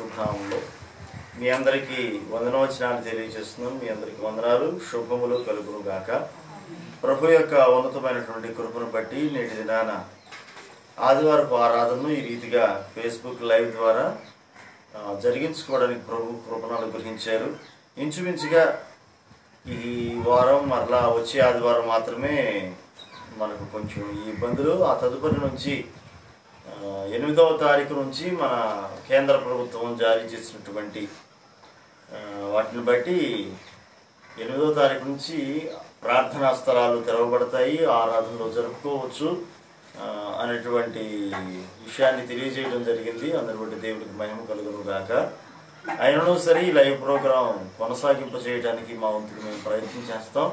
శుభనామంలో మీ అందరికీ వందనవచనాలు తెలియజేస్తున్నాం. మీ అందరికీ వందనాలు, శుభములు కలుగును గాక. ప్రభు యొక్క ఉన్నతమైనటువంటి కృపను బట్టి నేటి దినాన ఆదివారపు ఆరాధనను ఈ రీతిగా ఫేస్బుక్ లైవ్ ద్వారా జరిగించుకోవడానికి ప్రభు కృపను అనుగ్రహించారు. ఇంచుమించుగా ఈ వారం మరలా వచ్చే ఆదివారం మాత్రమే మనకు కొంచెం ఈ ఇబ్బందులు. ఆ తదుపరి నుంచి 8వ తారీఖు నుంచి మన కేంద్ర ప్రభుత్వం జారీ చేసినటువంటి వాటిని బట్టి 8వ తారీఖు నుంచి ప్రార్థనా స్థలాలు తెరవబడతాయి, ఆరాధనలు జరుపుకోవచ్చు అనేటువంటి విషయాన్ని తెలియజేయడం జరిగింది. అందరి బట్టి దేవుడికి మహిమ కలుగును గాక. అయినను సరే ఈ లైవ్ ప్రోగ్రాం కొనసాగింప చేయడానికి మా వంతుకు మేము ప్రయత్నం చేస్తాం.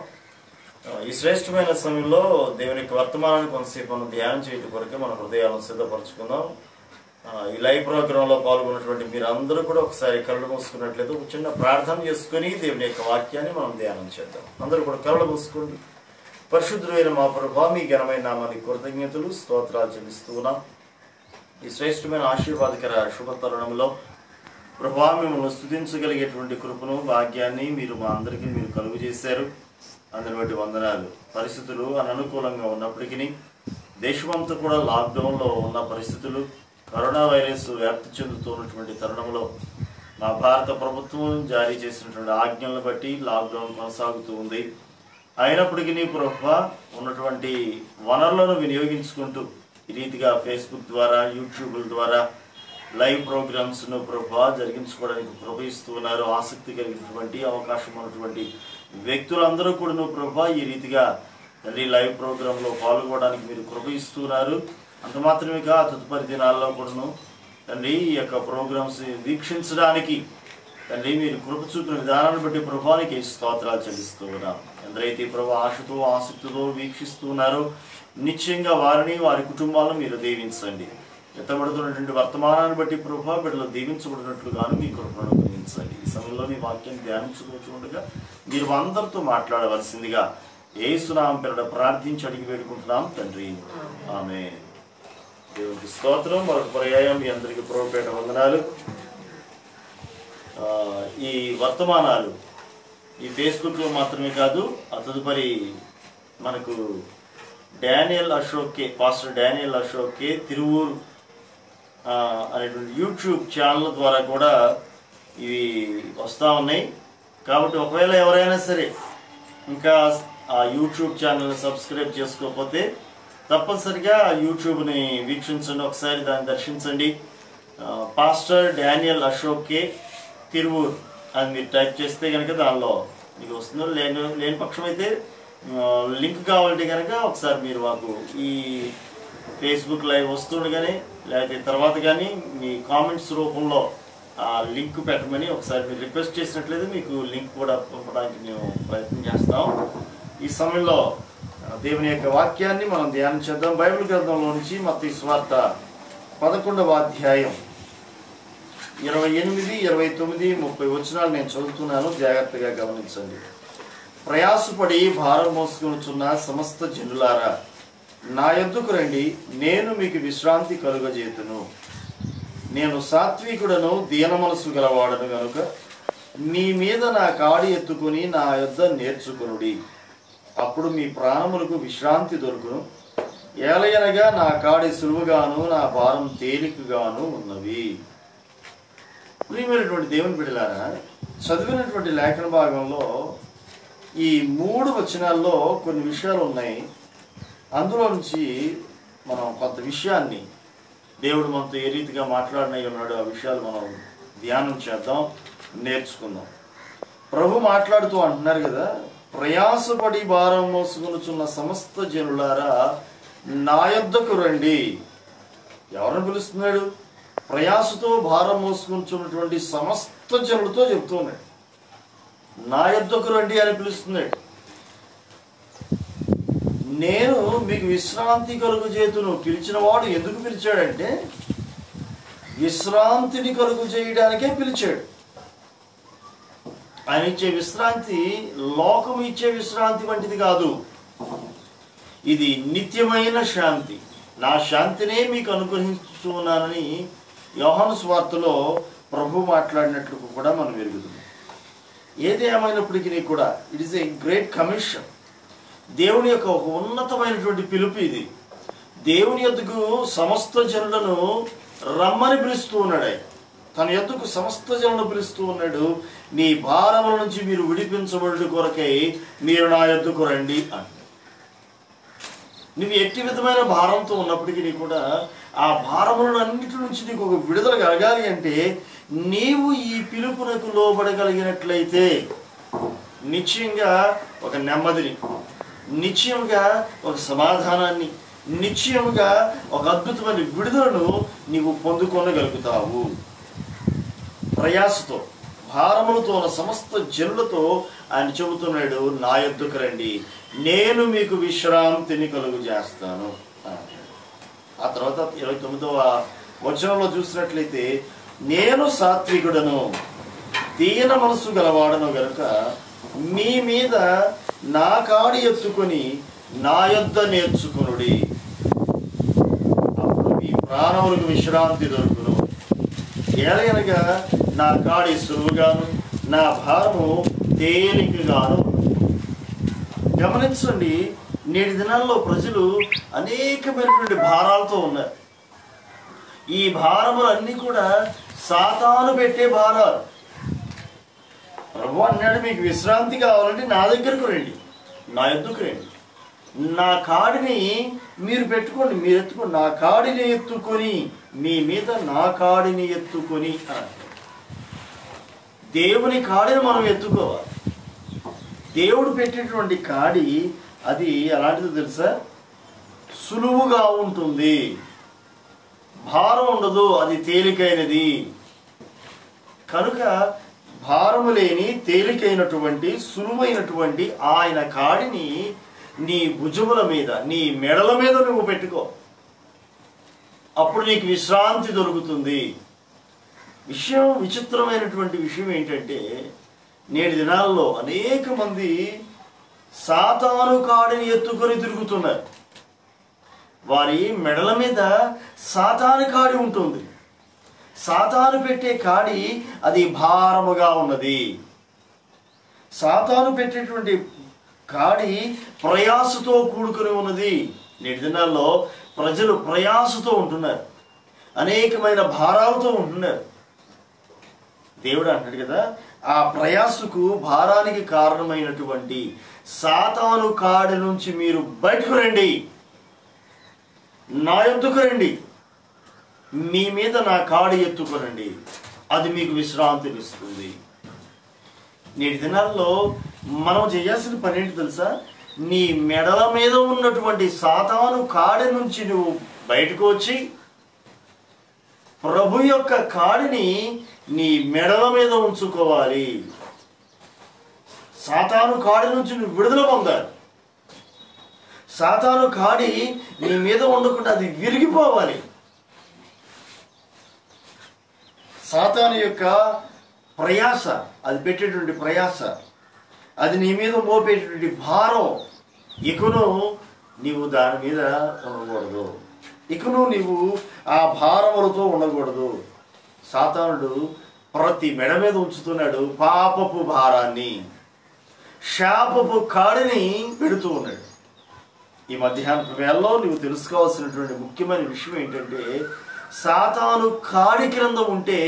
ఈ శ్రేష్టమైన సమయంలో దేవుని యొక్క వర్తమానాన్ని కొంతసేపు మనం ధ్యానం చేయడం కొరకే మన హృదయాలను సిద్ధపరచుకుందాం. ఈ లైవ్ ప్రోగ్రాంలో పాల్గొన్నటువంటి మీరందరూ కూడా ఒకసారి కళ్ళు మూసుకున్నట్లయితే ఒక చిన్న ప్రార్థన చేసుకుని దేవుని యొక్క వాక్యాన్ని మనం ధ్యానం చేద్దాం. అందరూ కూడా కళ్ళు మూసుకోండి. పరిశుద్ధులైన మా ప్రభువా, మీ ఘనమైన నామానికి కృతజ్ఞతలు స్తోత్రాలు చెల్లిస్తున్నాం. ఈ శ్రేష్టమైన ఆశీర్వాదకర శుభ తరుణంలో ప్రభువా, మిమ్మల్ని స్తుతించగలిగేటువంటి కృపను భాగ్యాన్ని మీరు మా అందరికీ మీరు కలుగు చేశారు. అందరి బట్టి వందనాలు. పరిస్థితులు అననుకూలంగా ఉన్నప్పటికీ దేశమంతా కూడా లాక్డౌన్లో ఉన్న పరిస్థితులు, కరోనా వైరస్ వ్యాప్తి చెందుతున్నటువంటి తరుణంలో మా భారత ప్రభుత్వం జారీ చేసినటువంటి ఆజ్ఞలను బట్టి లాక్డౌన్ కొనసాగుతూ ఉంది. అయినప్పటికీ ప్రభువా, ఉన్నటువంటి వనరులను వినియోగించుకుంటూ ఈ రీతిగా ఫేస్బుక్ ద్వారా, యూట్యూబ్ల ద్వారా లైవ్ ప్రోగ్రామ్స్ను ప్రభువా జరిగించుకోవడానికి కృపయిస్తూ ఉన్నారు. ఆసక్తి కలిగినటువంటి అవకాశం ఉన్నటువంటి వ్యక్తులందరూ కూడా ప్రభువా ఈ రీతిగా తండ్రి లైవ్ ప్రోగ్రాంలో పాల్గొనడానికి మీరు కృపయిస్తున్నారు. అంత మాత్రమే కాదు, తదుపరి దినాల్లో కూడాను తండ్రి ఈ యొక్క ప్రోగ్రామ్స్ వీక్షించడానికి తండ్రి మీరు కృప చూపిన విధానాన్ని బట్టి ప్రభువానికి స్తోత్రాలు చెల్లిస్తూ ఉన్నాం. ఎందరైతే ప్రభు ఆశతో ఆసక్తితో వీక్షిస్తున్నారో నిశ్చయంగా వారిని, వారి కుటుంబాలను మీరు దీవించండి. ఎత్తబడుతున్నటువంటి వర్తమానాన్ని బట్టి ప్రభు బిడ్డలు దీవించబడినట్లుగాను మీ కృపను అనుగ్రహించండి. ఈ సమయంలో మీ వాక్యాన్ని ధ్యానించుకుంటుండగా మీరు అందరితో మాట్లాడవలసిందిగా యేసు నామమున పేరట ప్రార్థించి అడిగి వేడుకుంటున్నాం తండ్రి, ఆమేన్. దేవునికి స్తోత్రం. మరొక పర్యాయం మీ అందరికీ ప్రభుపేట వందనాలు. ఈ వర్తమానాలు ఈ ఫేస్బుక్లో మాత్రమే కాదు, ఆ తదుపరి మనకు పాస్టర్ డానియల్ అశోకే తిరువూరు అనేటువంటి యూట్యూబ్ ఛానల్ ద్వారా కూడా ఇవి వస్తూ ఉన్నాయి. కాబట్టి ఒకవేళ ఎవరైనా సరే ఇంకా ఆ యూట్యూబ్ ఛానల్ని సబ్స్క్రైబ్ చేసుకోకపోతే తప్పనిసరిగా యూట్యూబ్ని వీక్షించండి, ఒకసారి దాన్ని దర్శించండి. పాస్టర్ డానియల్ అశోకే తిరువూరు అని మీరు టైప్ చేస్తే కనుక దానిలో మీకు వస్తుందో, లేని పక్షం అయితే లింక్ కావాలంటే కనుక ఒకసారి మీరు మాకు ఈ ఫేస్బుక్ లైవ్ వస్తుండగానే లేకపోతే తర్వాత కానీ మీ కామెంట్స్ రూపంలో ఆ లింక్ పెట్టమని ఒకసారి మీరు రిక్వెస్ట్ చేసినట్లయితే మీకు లింక్ కూడా పంపడానికి మేము ప్రయత్నం చేస్తాం. ఈ సమయంలో దేవుని యొక్క వాక్యాన్ని మనం ధ్యానం చేద్దాం. బైబిల్ గ్రంథంలో నుంచి మత్తయి సువార్త 11వ అధ్యాయం 28, 29, 30 వచనాలు నేను చదువుతున్నాను, జాగ్రత్తగా గమనించండి. ప్రయాసపడి భారం మోసుకొనుచున్న సమస్త జనులారా, నా యొద్దకు రండి, నేను మీకు విశ్రాంతి కలుగజేతును. నేను సాత్వికుడను, దీన మనసు గలవాడను గనుక మీ మీద నా కాడి ఎత్తుకుని నా యొద్ద నేర్చుకొనుడి, అప్పుడు మీ ప్రాణములకు విశ్రాంతి దొరుకును. ఏలయనగా నా కాడి సులువుగాను నా భారం తేలికగాను ఉన్నవి. ప్రియమైనటువంటి దేవుని బిడ్డలారా, చదివినటువంటి లేఖన భాగంలో ఈ 3 వచనాల్లో కొన్ని విషయాలు ఉన్నాయి. అందులో నుంచి మనం కొంత విషయాన్ని దేవుడు మనతో ఏ రీతిగా మాట్లాడినై ఉన్నాడు ఆ విషయాలు మనం ధ్యానం చేద్దాం, నేర్చుకుందాం. ప్రభు మాట్లాడుతూ అంటున్నారు కదా, ప్రయాసపడి భారం మోసుకొనుచున్న సమస్త జనులారా నా యొద్దకు రండి. ఎవరిని పిలుస్తున్నాడు? ప్రయాసతో భారం మోసుకొనుచున్నటువంటి సమస్త జనులతో చెప్తున్నాడు, నా యొద్దకు రండి అని పిలుస్తున్నాడు. నేను మీకు విశ్రాంతి కలుగు చేతును. పిలిచిన వాడు ఎందుకు పిలిచాడంటే విశ్రాంతిని కలుగు చేయడానికే పిలిచాడు. ఆయన ఇచ్చే విశ్రాంతి లోకం ఇచ్చే విశ్రాంతి వంటిది కాదు. ఇది నిత్యమైన శాంతి. నా శాంతినే మీకు అనుగ్రహిస్తున్నానని యోహాను సువార్తలో ప్రభు మాట్లాడినట్లు కూడా మనం ఎరుగుతున్నాం. ఏది ఏమైనప్పటికీ కూడా it is a great commission. దేవుని యొక్క ఒక ఉన్నతమైనటువంటి పిలుపు ఇది. దేవుని యొద్దకు సమస్త జనులను రమ్మని పిలుస్తూ ఉన్నాడు. తన యొద్దకు సమస్త జనులను పిలుస్తూ ఉన్నాడు. మీ భారముల నుంచి మీరు విడిపించబడి కొరకై మీరు నా యొద్దకు రండి అని. నువ్వు ఎట్టి విధమైన భారంతో ఉన్నప్పటికీ కూడా ఆ భారములను అన్నిటి నుంచి నీకు ఒక విడుదల కలగాలి అంటే నీవు ఈ పిలుపునకు లోబడగలిగినట్లయితే నిశ్చయంగా ఒక నెమ్మదిని, నిశ్చయంగా ఒక సమాధానాన్ని, నిశ్చయంగా ఒక అద్భుతమైన విడుదలను నీవు పొందుకొనగలుగుతావు. ప్రయాసతో భారములతో ఉన్న సమస్త జనులతో ఆయన చెబుతున్నాడు, నా యొద్దకు రండి, నేను మీకు విశ్రాంతిని కలుగు చేస్తాను. ఆ తర్వాత 29వ వచనంలో చూసినట్లయితే, నేను సాత్వికుడను దీన మనసు గలవాడను గనుక మీ మీద నా కాడి ఎత్తుకొని నా యొద్ద నేర్చుకునుడి, అప్పుడు మీ ప్రాణములకు విశ్రాంతి దొరుకును. ఏలయనగా నా కాడి సులువుగాను నా భారము తేలికగాను. గమనించండి, నేటి దినాల్లో ప్రజలు అనేకమైనటువంటి భారాలతో ఉన్నారు. ఈ భారములు అన్నీ కూడా సాతాను పెట్టే భారాలు. ప్రభు అన్నాడు, మీకు విశ్రాంతి కావాలంటే నా దగ్గరకు రండి, నా యొద్దకు రండి, నా కాడిని మీరు పెట్టుకోండి, మీరు ఎత్తుకోండి, నా కాడిని ఎత్తుకొని మీ మీద నా కాడిని ఎత్తుకొని. దేవుని కాడిని మనం ఎత్తుకోవాలి. దేవుడు పెట్టేటువంటి కాడి అది ఎలాంటిదో తెలుసా? సులువుగా ఉంటుంది, భారం ఉండదు, అది తేలికైనది. కనుక భారము లేని తేలికైనటువంటి సులువైనటువంటి ఆయన కాడిని నీ భుజముల మీద, నీ మెడల మీద నువ్వు పెట్టుకో. అప్పుడు నీకు విశ్రాంతి దొరుకుతుంది. విచిత్రమైనటువంటి విషయం ఏంటంటే, నేటి దినాల్లో అనేక మంది సాతాను కాడిని ఎత్తుకొని తిరుగుతున్నారు. వారి మెడల మీద సాతాను కాడి ఉంటుంది. సాతాను పెట్టే కాడి అది భారముగా ఉన్నది. సాతాను పెట్టేటువంటి కాడి ప్రయాసతో కూడుకుని ఉన్నది. నేటి దినాల్లో ప్రజలు ప్రయాసతో ఉంటున్నారు, అనేకమైన భారాలతో ఉంటున్నారు. దేవుడు అంటాడు కదా, ఆ ప్రయాసకు భారానికి కారణమైనటువంటి సాతాను కాడి నుంచి మీరు బయటకు రండి, నా యొద్దకు రండి, మీ మీద నా కాడి ఎత్తుకోనండి, అది మీకు విశ్రాంతినిస్తుంది. నేటి దినాల్లో మనం చేయాల్సిన పని ఏంటి తెలుసా? నీ మెడల మీద ఉన్నటువంటి సాతాను కాడి నుంచి నువ్వు బయటకు వచ్చి ప్రభు యొక్క కాడిని నీ మెడల మీద ఉంచుకోవాలి. సాతాను కాడి నుంచి నువ్వు విడుదల పొందాలి. సాతాను కాడి నీ మీద ఉండకుండా అది విరిగిపోవాలి. సాతాను యొక్క ప్రయాస, అది పెట్టేటువంటి ప్రయాస, అది నీ మీద మోపేటువంటి భారం, ఇకను నీవు దాని మీద ఉండకూడదు, ఇకను నీవు ఆ భారములతో ఉండకూడదు. సాతానుడు ప్రతి మెడ మీద ఉంచుతున్నాడు పాపపు భారాన్ని, శాపపు కాడిని పెడుతూ ఉన్నాడు. ఈ మధ్యాహ్న వేళలో నువ్వు తెలుసుకోవాల్సినటువంటి ముఖ్యమైన విషయం ఏంటంటే, సాతాను కాడి క్రింద ఉంటే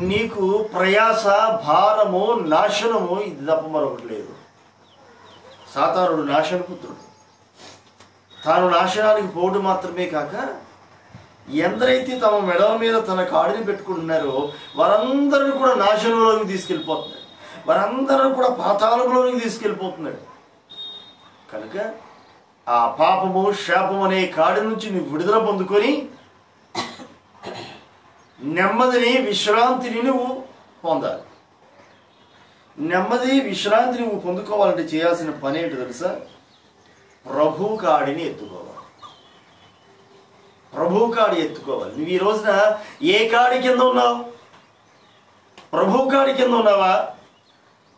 నీకు ప్రయాస, భారము, నాశనము, ఇది తప్ప మరొకటి లేదు. సాతానుడు నాశనపుత్రుడు. తాను నాశనానికి పోవడం మాత్రమే కాక, ఎందరైతే తమ మెడల మీద తన కాడిని పెట్టుకుంటున్నారో వారందరిని కూడా నాశనంలోకి తీసుకెళ్ళిపోతున్నాడు, వారందరూ కూడా పాతాళంలోకి తీసుకెళ్ళిపోతున్నాడు. కనుక ఆ పాపము, శాపము అనే కాడి నుంచి నువ్వు విడుదల పొందుకొని నెమ్మదిని, విశ్రాంతిని నువ్వు పొందాలి. నెమ్మది, విశ్రాంతి నువ్వు పొందుకోవాలంటే చేయాల్సిన పని ఏంటో తెలుసా? ప్రభు కాడిని ఎత్తుకోవాలి. ప్రభు కాడి ఎత్తుకోవాలి. నువ్వు ఈ రోజున ఏ కాడి కింద ఉన్నావు? ప్రభు కాడి కింద ఉన్నావా?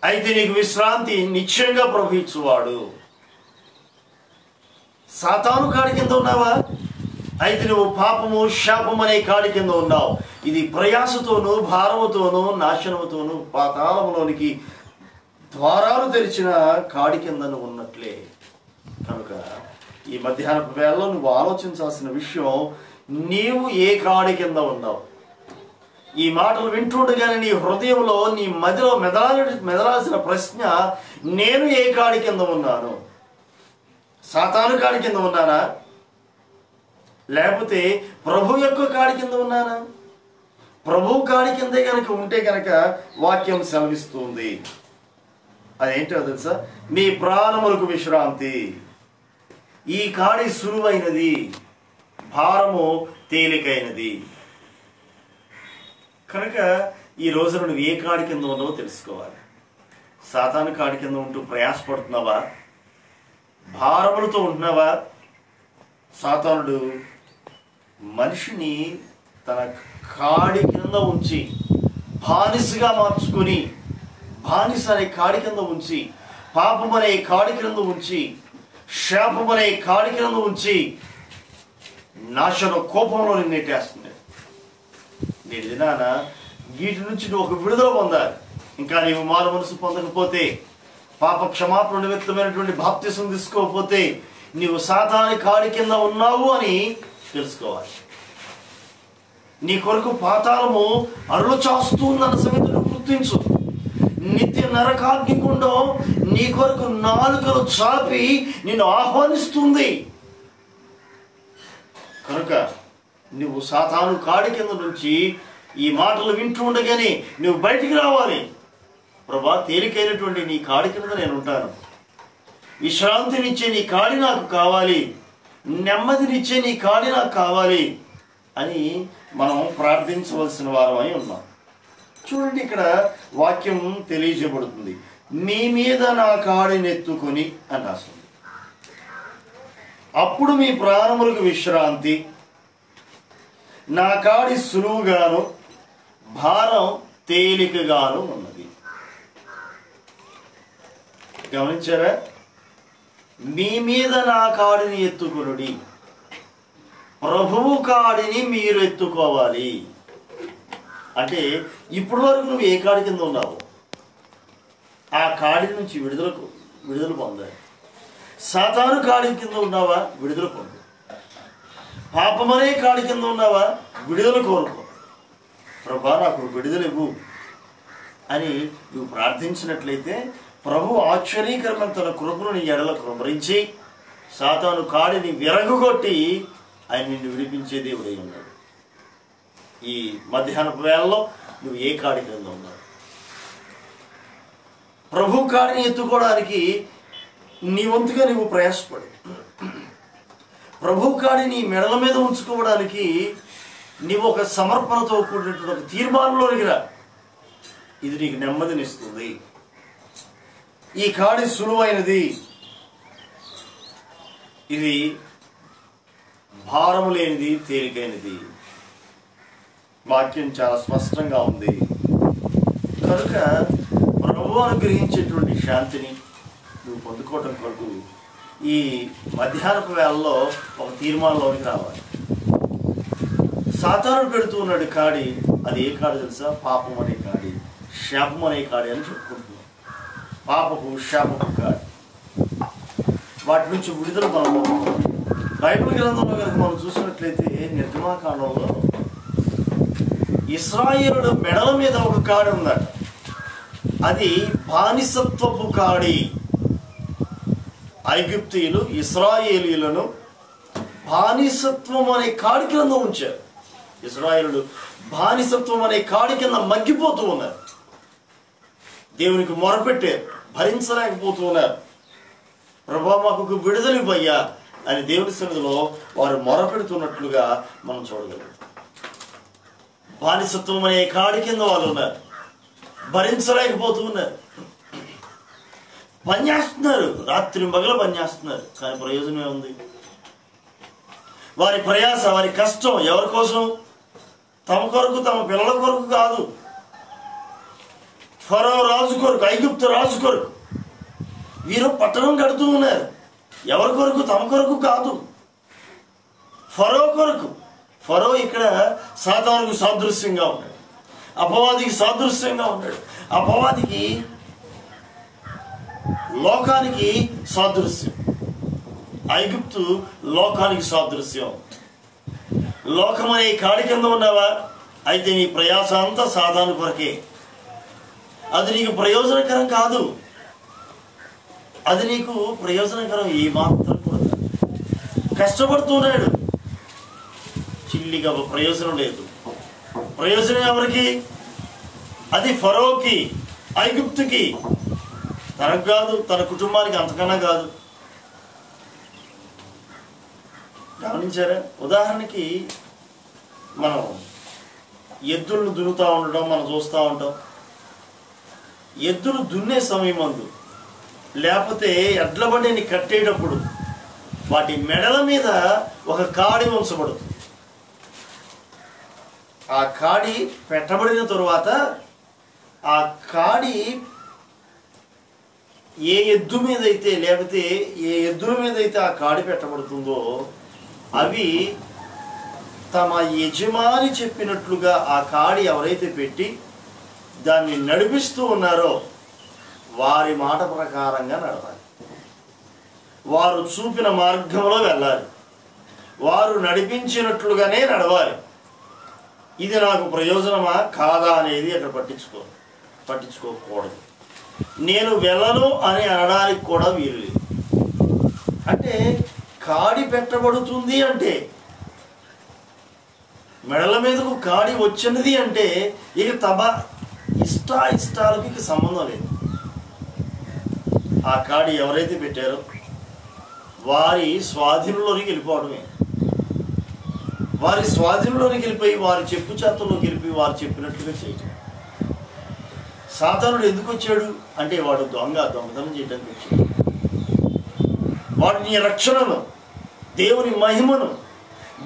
అయితే నీకు విశ్రాంతి నిశ్చయంగా ప్రభు ఇచ్చువాడు. సాతాను కాడి కింద ఉన్నావా? అయితే నువ్వు పాపము, శాపం అనే కాడి కింద ఉన్నావు. ఇది ప్రయాసతోనూ భారముతోనూ నాశనముతోనూ పాతాళములోనికి ద్వారాలు తెరిచిన కాడి కిందను ఉన్నట్లే. కనుక ఈ మధ్యాహ్న వేళలో నువ్వు ఆలోచించాల్సిన విషయం, నీవు ఏ కాడి కింద ఉన్నావు? ఈ మాటలు వింటుండగానే నీ హృదయంలో, నీ మధ్యలో మెదలాల్సిన ప్రశ్న, నేను ఏ కాడి కింద ఉన్నాను? సాతాను కాడి కింద ఉన్నానా, లేకపోతే ప్రభు యొక్క కాడి కింద ఉన్నానా? ప్రభు కాడి కిందే కనుక ఉంటే కనుక వాక్యం సెలవిస్తుంది, అదేంటో తెలుసా? మీ ప్రాణములకు విశ్రాంతి. ఈ కాడి సులువైనది, భారము తేలికైనది. కనుక ఈ రోజున నువ్వు ఏ కాడి కింద ఉన్నావో తెలుసుకోవాలి. సాతాను కాడి కింద ఉంటూ ప్రయాసపడుతున్నావా? భారములతో ఉంటున్నావా? సాతానుడు మనిషిని తన కాడి కింద ఉంచి, బానిసగా మార్చుకొని, బానిస అనే కాడి కింద ఉంచి, పాపం అనే కాడి కింద ఉంచి, శాపం అనే కాడి కింద ఉంచి నాశన కోపంలో నెట్టేస్తుంది. నేటి దినాన వీటి నుంచి నువ్వు ఒక విడుదల పొందాలి. ఇంకా నీవు మారు మనసు పొందకపోతే, పాప క్షమాపణ నిమిత్తమైనటువంటి బాప్తిసం తీసుకోకపోతే, నీవు సాతాను కాడి కింద ఉన్నావు అని తెలుసుకోవాలి. నీ కొరకు పాతాళము అరులు చాస్తుందన్న సంగతి నువ్వు గుర్తించు. నిత్య నరకాగ్నిగుండం నీ కొరకు నాలుకలు చాపి నిన్ను ఆహ్వానిస్తుంది. కనుక నువ్వు సాతాను కాడి కింద నుంచి ఈ మాటలు వింటూ ఉండగానే నువ్వు బయటికి రావాలి. ప్రభా, తేలికైనటువంటి నీ కాడి కింద నేను ఉంటాను, విశ్రాంతినిచ్చే నీ కాడి నాకు కావాలి, నెమ్మదినిచ్చే నీ కాడి నాకు కావాలి అని మనం ప్రార్థించవలసిన వారమై ఉన్నాం. చూడండి, ఇక్కడ వాక్యం తెలియజేయబడుతుంది, మీ మీద నా కాడిని ఎత్తుకొని అని రాస్తుంది. అప్పుడు మీ ప్రాణములకు విశ్రాంతి, నా కాడి సులువుగాను భారం తేలికగాను ఉన్నది. గమనించారా? మీ మీద నా కాడిని ఎత్తుకొనుడి. ప్రభువు కాడిని మీరు ఎత్తుకోవాలి. అంటే ఇప్పటి వరకు నువ్వు ఏ కాడి కింద ఉన్నావు, ఆ కాడి నుంచి విడుదల పొందాలి. సాతాను కాడి కింద ఉన్నావా? విడుదల పొందు. పాపమనే కాడి కింద ఉన్నావా? విడుదల కోరుకో. ప్రభా, నాకు విడుదల ఇవ్వు అని నువ్వు ప్రార్థించినట్లయితే ప్రభు ఆశ్చర్యకరమైన తన కృపను నీ ఎడల కృపరించి సాతాను కాడిని విరగొట్టి ఆయన నిన్ను విడిపించే దేవుడై ఉన్నాడు. ఈ మధ్యాహ్నపు వేళలో నువ్వు ఏ కాడి కింద ఉన్నావు? ప్రభు కాడిని ఎత్తుకోవడానికి నీ వంతుగా నువ్వు ప్రయాసపడు. ప్రభు కాడిని మెడల మీద ఉంచుకోవడానికి నీవు ఒక సమర్పణతో కూడినటువంటి ఒక తీర్మానంలోనికి రా. ఇది నీకు నెమ్మదినిస్తుంది. ఈ కాడి సులువైనది, ఇది భారము లేనిది, తేలికైనది. వాక్యం చాలా స్పష్టంగా ఉంది. కనుక ప్రభువు అనుగ్రహించేటువంటి శాంతిని నువ్వు పొందుకోవటం కొరకు ఈ మధ్యాహ్నపు వేళలో ఒక తీర్మానంలోనికి రావాలి. సాతాను పెడుతూ ఉన్నాడు కాడి. అది ఏ కాడి తెలుసా? పాపం అనే కాడి, శాపం అనే కాడి అని చెప్పుకుంటున్నాం. పాపపు శాపపు కాడి, వాటి నుంచి విడుదల మనం బైబిల్ గ్రంథంలో కనుక మనం చూసినట్లయితే నిర్గమాకాండంలో ఇశ్రాయేలుల మెడల మీద ఒక కాడి ఉందట. అది బానిసత్వపు కాడి. ఐగుప్తీయులు ఇశ్రాయేలీయులను బానిసత్వం అనే కాడి కింద ఉంచారు. ఇశ్రాయేలులు బానిసత్వం అనే కాడి కింద మగ్గిపోతూ ఉన్నారు. దేవునికి మొరపెట్టారు, భరించలేకపోతూ ఉన్నారు. ప్రభా, మాకు విడుదల ఇవ్వయ్యా అని దేవుని సన్నిధిలో వారు మొరపెడుతున్నట్లుగా మనం చూడగలం. బానిసత్వం అనే కాడి కింద వాళ్ళు ఉన్నారు, భరించలేకపోతూ ఉన్నారు, పనిచేస్తున్నారు, రాత్రి పగలు పనిచేస్తున్నారు. కానీ ప్రయోజనమే ఉంది? వారి ప్రయాస, వారి కష్టం ఎవరి కోసం? తమ కొరకు, తమ పిల్లల కొరకు కాదు. ఫరో రాజు కొరకు, ఐగుప్తు రాజు కొరకు వీరు పట్టణం కడుతూ ఉన్నారు. ఎవరి కొరకు? తమ కొరకు కాదు, ఫరో కొరకు. ఫరో ఇక్కడ సాతానుకు సాదృశ్యంగా ఉన్నాడు, అపవాదికి సాదృశ్యంగా ఉన్నాడు. అపవాదికి లోకానికి సాదృశ్యం, ఐగుప్తు లోకానికి సాదృశ్యం. లోకమనే కాడి కింద ఉన్నావా? అయితే నీ ప్రయాస అంతా సాధారణ కొరకే. అది నీకు ప్రయోజనకరం కాదు. అది నీకు ప్రయోజనకరం ఏమాత్రం కూడా. కష్టపడుతున్నాడు, చిల్లిగా ప్రయోజనం లేదు. ప్రయోజనం ఎవరికి? అది ఫరోకి, ఐగుప్తుకి, తనకు కాదు, తన కుటుంబానికి అంతకన్నా కాదు. గమనించారా? ఉదాహరణకి మనం ఎద్దులను దున్నుతూ ఉండడం మనం చూస్తూ ఉంటాం. ఎద్దులు దున్నే సమయం అందు, లేకపోతే ఎడ్ల బండిని కట్టేటప్పుడు వాటి మెడల మీద ఒక కాడి ఉంచబడుతుంది. ఆ కాడి పెట్టబడిన తరువాత ఆ కాడి ఏ ఎద్దు మీద అయితే, లేకపోతే ఏ ఎద్దుల మీద అయితే ఆ కాడి పెట్టబడుతుందో అవి తమ యజమాని చెప్పినట్లుగా ఆ కాడి ఎవరైతే పెట్టి దాన్ని నడిపిస్తూ ఉన్నారో వారి మాట ప్రకారంగా నడవాలి. వారు చూపిన మార్గంలో వెళ్ళాలి. వారు నడిపించినట్లుగానే నడవాలి. ఇది నాకు ప్రయోజనమా కాదా అనేది అక్కడ పట్టించుకోకూడదు. నేను వెళ్ళను అని అనడానికి కూడా వీలు లేదు. అంటే కాడి పెట్టబడుతుంది అంటే, మెడల మీదకు కాడి వచ్చినది అంటే ఇక తమ ఇష్టాలకు ఇక సంబంధం లేదు. ఆ కాడి ఎవరైతే పెట్టారో వారి స్వాధీనంలోనికి వెళ్ళిపోవడమే. వారి స్వాధీనంలోనికి వెళ్ళిపోయి వారి చెప్పు చేతల్లోకి వెళ్ళిపోయి వారు చెప్పినట్లుగా చేయటం. సాతానుడు ఎందుకు వచ్చాడు అంటే వాడు దొంగతనం చేయడానికి వచ్చాడు. వాడు నీ రక్షణను, దేవుని మహిమను,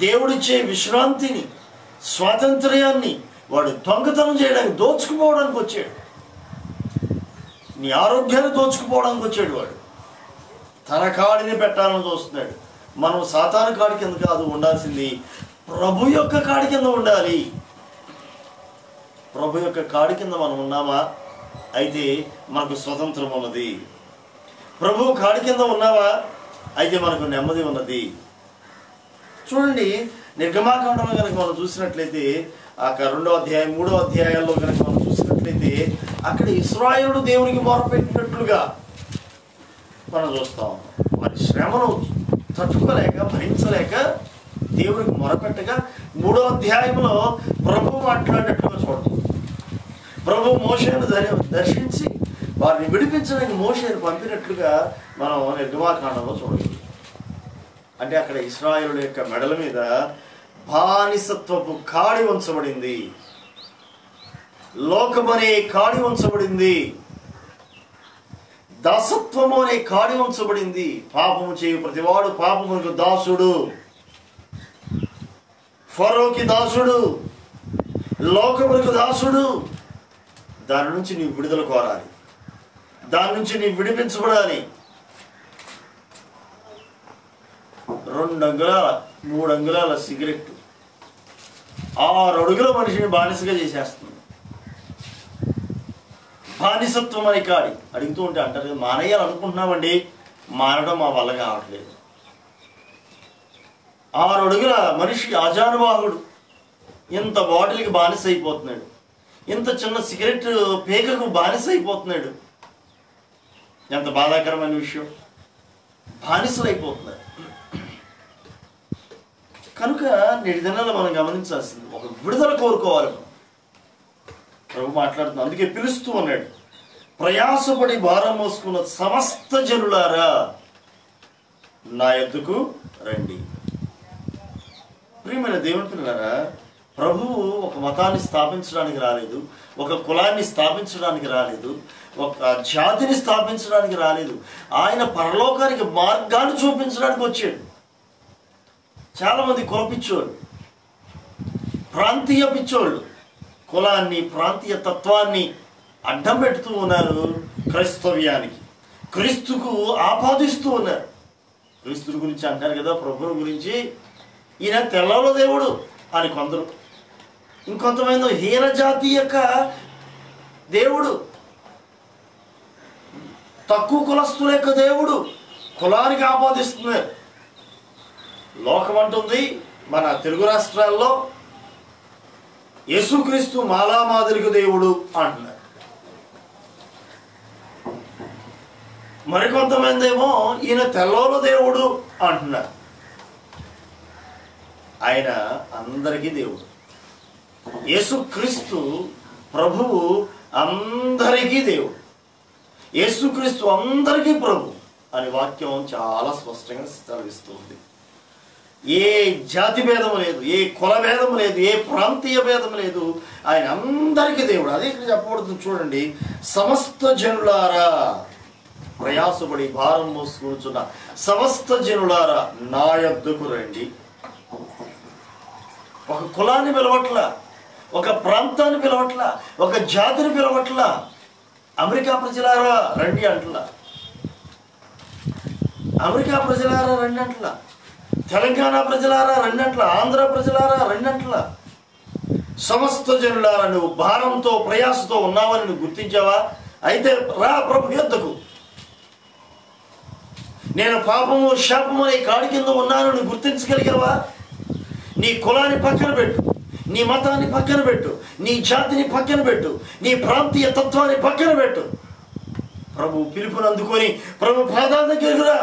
దేవుడిచ్చే విశ్రాంతిని, స్వాతంత్ర్యాన్ని వాడు దొంగతనం చేయడానికి, దోచుకుపోవడానికి వచ్చాడు. నీ ఆరోగ్యాన్ని దోచుకుపోవడానికి వచ్చాడు. వాడు తన కాడిని పెట్టాలని చూస్తున్నాడు. మనం సాతాను కాడి కింద కాదు ఉండాల్సింది, ప్రభు యొక్క కాడి కింద ఉండాలి. ప్రభు యొక్క కాడి కింద మనం ఉన్నామా? అయితే మనకు స్వతంత్రం ఉన్నది. ప్రభు కాడి కింద ఉన్నావా? అయితే మనకు నెమ్మది ఉన్నది. చూడండి, నిర్గమాకాండంలో కనుక మనం చూసినట్లయితే, ఆ 2వ అధ్యాయం 3వ అధ్యాయాల్లో కనుక మనం చూసినట్లయితే అక్కడ ఇశ్రాయేలుడు దేవునికి మొరపెట్టినట్లుగా మనం చూస్తాం. వారి శ్రమను తట్టుకోలేక, భరించలేక దేవునికి మొరపెట్టగా 3వ అధ్యాయంలో ప్రభు మాట్లాడినట్లుగా చూడదు. ప్రభు మోషేను దర్శించి వారిని విడిపించడానికి మోషేను పంపినట్లుగా మనం నిర్గమాకాండంలో చూడవచ్చు. అంటే అక్కడ ఇశ్రాయేలుల యొక్క మెడల మీద బానిసత్వపు కాడి ఉంచబడింది, లోకమనే కాడి ఉంచబడింది, దాసత్వము అనే కాడి ఉంచబడింది. పాపము చేయు ప్రతివాడు పాపమునకు దాసుడు, ఫరోకి దాసుడు, లోకమునకు దాసుడు. దాని నుంచి నీవు విడుదల కోరాలి, దాని నుంచి నీవు విడిపించబడాలి. 2 అంగుళాల 3 అంగుళాల సిగరెట్ 6 అడుగుల మనిషిని బానిసగా చేసేస్తుంది. బానిసత్వం అని కాడి. అడుగుతూ ఉంటే అంటారు, మానేయాలి అనుకుంటున్నామండి, మానడం మా వల్ల కావట్లేదు. 6 అడుగుల మనిషి అజానుబాహుడు ఇంత బాటిల్కి బానిస అయిపోతున్నాడు, ఇంత చిన్న సిగరెట్ పేకకు బానిస అయిపోతున్నాడు. ఎంత బాధాకరమైన విషయం. బానిసలు అయిపోతున్నారు. కనుక నేటి దినాల్లో మనం గమనించాల్సింది, ఒక విడుదల కోరుకోవాలి. ప్రభు మాట్లాడుతున్నాం, అందుకే పిలుస్తూ ఉన్నాడు, ప్రయాసపడి భారం మోసుకున్న సమస్త జనులారా నా యొద్దకు రండి. ప్రియమైన దేవుని పిల్లలారా, ప్రభువు ఒక మతాన్ని స్థాపించడానికి రాలేదు, ఒక కులాన్ని స్థాపించడానికి రాలేదు, ఒక జాతిని స్థాపించడానికి రాలేదు. ఆయన పరలోకానికి మార్గాన్ని చూపించడానికి వచ్చాడు. చాలామంది కుల పిచ్చోళ్ళు, ప్రాంతీయ పిచ్చోళ్ళు కులాన్ని, ప్రాంతీయ తత్వాన్ని అడ్డం పెడుతూ ఉన్నారు. క్రైస్తవ్యానికి, క్రీస్తుకు ఆపాదిస్తూ ఉన్నారు. క్రీస్తుని గురించి అంటారు కదా, ప్రభువుని గురించి, ఈయన తెల్లలో దేవుడు, అని కొందరు, ఇంకొంతమంది హీన జాతి యొక్క దేవుడు, తక్కువ కులస్తుల యొక్క దేవుడు, కులానికి ఆపాదిస్తున్నారు. లోకం అంటుంది మన తెలుగు రాష్ట్రాల్లో యేసుక్రీస్తు మాలామాదిరికు దేవుడు అంటున్నారు. మరికొంతమంది ఏమో ఈయన తెల్లోల దేవుడు అంటున్నారు. ఆయన అందరికీ దేవుడు. యేసుక్రీస్తు ప్రభువు అందరికీ దేవుడు. యేసుక్రీస్తు అందరికీ ప్రభు అని వాక్యం చాలా స్పష్టంగా సెలవిస్తుంది. ఏ జాతి భేదం లేదు, ఏ కుల భేదం లేదు, ఏ ప్రాంతీయ భేదం లేదు. ఆయన అందరికీ దేవుడు. అదే ఇక్కడ చెప్పబడుతుంది చూడండి. సమస్త జనులారా, ప్రయాసపడి భారం మోసుకుంటున్న సమస్త జనులారా నా యొద్దకు రండి. ఒక కులాన్ని పిలవట్లా, ఒక ప్రాంతాన్ని పిలవట్లా, ఒక జాతిని పిలవట్లా. అమెరికా ప్రజలారా రండి అంటలా, అమెరికా ప్రజలారా రండి అంటలా, తెలంగాణ ప్రజలారా రండి అంటలా, ఆంధ్ర ప్రజలారా రండి అంటలా. సమస్త జనులారా, నువ్వు భారంతో ప్రయాసతో ఉన్నావని నువ్వు గుర్తించావా? అయితే రా ప్రభు యొద్దకు. నేను పాపము శాపము అనే కాడి కింద ఉన్నాను నువ్వు గుర్తించగలిగావా? నీ కులాన్ని పక్కన పెట్టు, నీ మతాన్ని పక్కన పెట్టు, నీ జాతిని పక్కన పెట్టు, నీ ప్రాంతీయ తత్వాన్ని పక్కన పెట్టు. ప్రభు పిలుపుని అందుకొని ప్రభు పాదాల దగ్గరకు రా.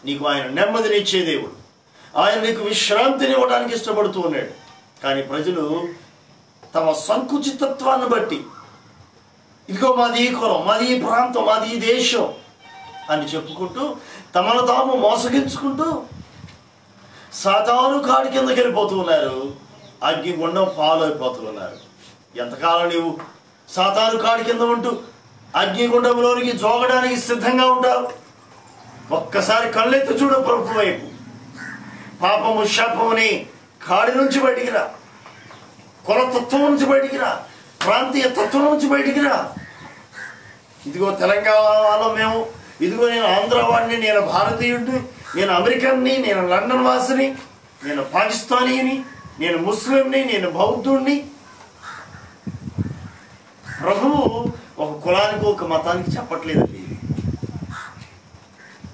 నీకు ఆయన నెమ్మదినిచ్చే దేవుడు. ఆయన నీకు విశ్రాంతిని ఇవ్వడానికి ఇష్టపడుతూ ఉన్నాడు. కానీ ప్రజలు తమ సంకుచితత్వాన్ని బట్టి, ఇదిగో మాది ఈ కులం, మాది ఈ ప్రాంతం, మాది ఈ దేశం అని చెప్పుకుంటూ తమను తాము మోసగించుకుంటూ సాతాను కాడి కిందకి వెళ్ళిపోతూ ఉన్నారు. అగ్నిగుండం పాలైపోతున్నారు. ఎంతకాలం నీవు సాతాను కాడి కింద ఉంటూ అగ్నిగుండంలోనికి జోగడానికి సిద్ధంగా ఉంటావు? ఒక్కసారి కళ్ళెత్తి చూడు ప్రభు వైపు. పాపము శాపముని కాడి నుంచి బయటికి రా, కులతత్వం నుంచి బయటికి రా, ప్రాంతీయ తత్వం నుంచి బయటికి రా. ఇదిగో తెలంగాణలో మేము, ఇదిగో నేను ఆంధ్రవాడిని, నేను భారతీయుడిని, నేను అమెరికన్ని, నేను లండన్ వాసిని, నేను పాకిస్తానీని, నేను ముస్లింని, నేను బౌద్ధుడిని. ప్రభువు ఒక కులానికి ఒక మతానికి చెప్పట్లేదండి.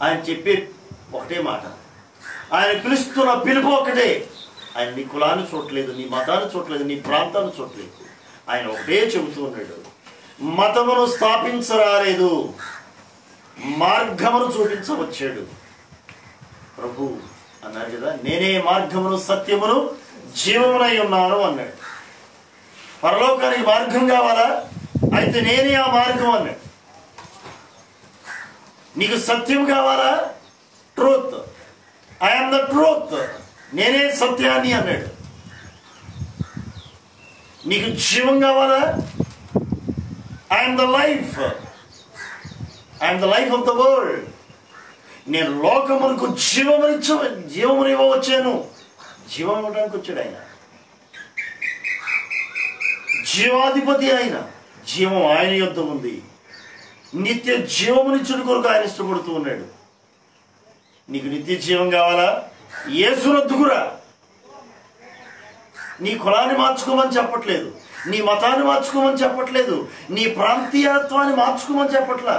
ఆయన చెప్పే ఒకటే మాట, ఆయన పిలుస్తున్న పిలుపు ఒకటే. ఆయన నీ కులాన్ని చూడలేదు, నీ మతాన్ని చూడలేదు, నీ ప్రాంతాన్ని చూడలేదు. ఆయన ఒకటే చెబుతూ ఉన్నాడు, మతమును స్థాపించరాలేదు, మార్గమును చూపించవచ్చాడు. ప్రభు అన్నాడు కదా, నేనే మార్గమును సత్యమును జీవమునై ఉన్నాను అన్నాడు. పరలోకానికి మార్గం కావాలా? అయితే నేనే ఆ మార్గం అన్నాడు. నీకు సత్యం కావాలా? ట్రూత్, ఐఎమ్ ద ట్రూత్, నేనే సత్యాన్ని అన్నాడు. నీకు జీవం కావాలా? I'm the life, I'm the life of the world. నేను లోకమునకు జీవమును ఇవ్వవచ్చాను. జీవం ఇవ్వడానికి వచ్చాడు ఆయన. జీవాధిపతి ఆయన. జీవం ఆయన యొద్ద ఉంది. నిత్య జీవమునిచ్చుడు కొరకు ఆయన ఇష్టపడుతూ ఉన్నాడు. నీకు నిత్య జీవం కావాలా? యేసు వద్దకురా. నీ కులాన్ని మార్చుకోమని చెప్పట్లేదు, నీ మతాన్ని మార్చుకోమని చెప్పట్లేదు, నీ ప్రాంతీయత్వాన్ని మార్చుకోమని చెప్పట్లా.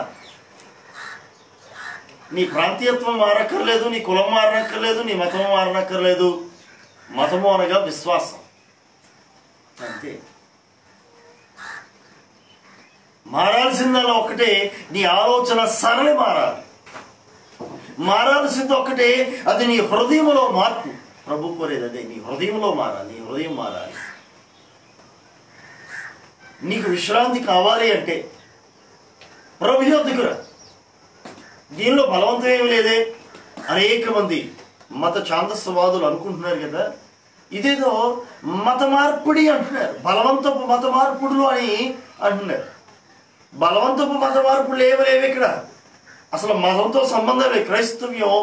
నీ ప్రాంతీయత్వం మారక్కర్లేదు, నీ కులం మారనక్కర్లేదు, నీ మతం మారనక్కర్లేదు. మతము అనగా విశ్వాసం అంతే. మారాల్సిందల్లా ఒకటే, నీ ఆలోచన సరళి మారాలి. మారాల్సింది ఒకటే, అది నీ హృదయంలో మార్పు. ప్రభు కోరేది అదే, నీ హృదయంలో మారాలి, నీ హృదయం మారాలి. నీకు విశ్రాంతి కావాలి అంటే ప్రభు యొద్దకు రా. దీనిలో బలవంతం ఏమి లేదే. అనేక మంది మత ఛాందస్వాదులు అనుకుంటున్నారు కదా, ఇదేదో మత మార్పిడి అంటున్నారు, బలవంతపు మత మార్పుడులు అని అంటున్నారు. బలవంతపు మత మార్పులు ఏమలేవు ఇక్కడ. అసలు మతంతో సంబంధమే. క్రైస్తవ్యం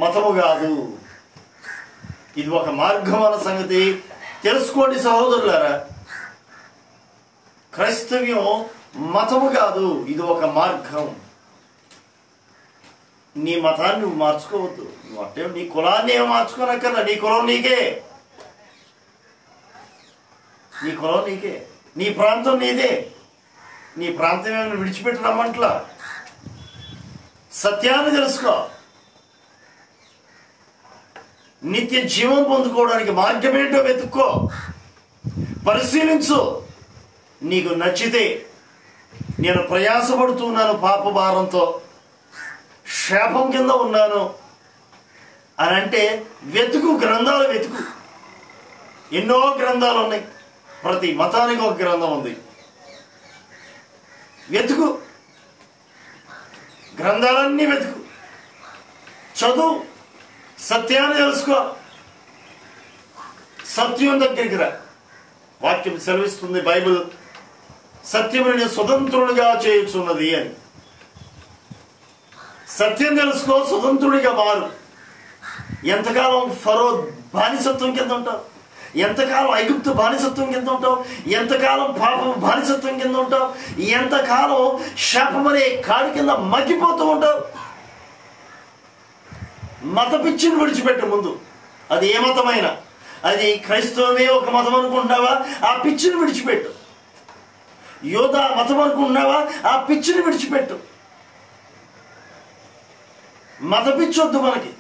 మతము కాదు, ఇది ఒక మార్గం అన్న సంగతి తెలుసుకోండి సహోదరులారా. క్రైస్తవ్యం మతము కాదు, ఇది ఒక మార్గం. నీ మతాన్ని నువ్వు మార్చుకోవద్దు. నువ్వు అంటే నీ కులాన్ని ఏమో మార్చుకోనక్కర్లా, నీ కులం నీకే. నీ కులం నీకే, నీ ప్రాంతం నీదే. నీ ప్రాంతం ఏమైనా విడిచిపెట్టి రమ్మంట్లా. సత్యాన్ని తెలుసుకో. నిత్య జీవం పొందుకోవడానికి మార్గం ఏంటో వెతుక్కో, పరిశీలించు. నీకు నచ్చితే నేను ప్రయాసపడుతున్నాను, పాప భారంతో శాపం కింద ఉన్నాను అని అంటే వెతుకు, గ్రంథాలు వెతుకు. ఎన్నో గ్రంథాలు ఉన్నాయి, ప్రతి మతానికి ఒక గ్రంథం ఉంది. వెతుకు, గ్రంథాలన్నీ వెతుకు, చదువు, సత్యాన్ని తెలుసుకో. సత్యం దగ్గరికి రా. వాక్యం సెలవిస్తుంది, బైబిల్ సత్యముని స్వతంత్రుడిగా చేయుచున్నది అని. సత్యం తెలుసుకో, స్వతంత్రుడిగా మారు. ఎంతకాలం ఫరో బానిసత్వం కింద ఉంటావు, ఎంతకాలం ఐగుప్తు బానిసత్వం కింద ఉంటావు, ఎంతకాలం పాపం బానిసత్వం కింద ఉంటావు, ఎంతకాలం శాపం అనే కాడి కింద మగ్గిపోతూ ఉంటావు. మత పిచ్చిని విడిచిపెట్టు ముందు. అది ఏ మతమైనా, అది క్రైస్తవమే ఒక మతం అనుకుంటున్నావా, ఆ పిచ్చిని విడిచిపెట్టు. యోధా మతం అనుకుంటున్నావా, ఆ పిచ్చిని విడిచిపెట్టు. మత పిచ్చి వద్దు మనకి.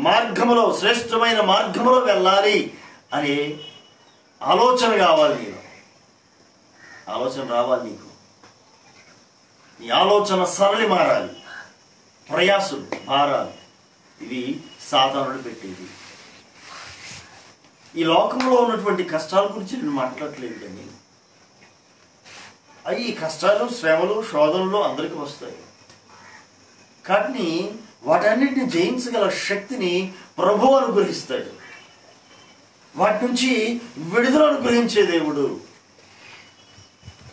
మార్గములో, శ్రేష్టమైన మార్గములో వెళ్ళాలి అనే ఆలోచన కావాలి. నీకు ఆలోచన రావాలి. నీకు ఈ ఆలోచన సరళి మారాలి. ప్రయాసులు, భారాలు ఇవి సాతానుడు పెట్టేది. ఈ లోకంలో ఉన్నటువంటి కష్టాల గురించి నేను మాట్లాడట్లేదు, కానీ అవి కష్టాలు, శ్రమలు, శోధనలు అందరికీ వస్తాయి. కానీ వాటన్నిటిని జయించగల శక్తిని ప్రభువు అనుగ్రహిస్తాడు. వాటి నుంచి విడుదల అనుగ్రహించే దేవుడు,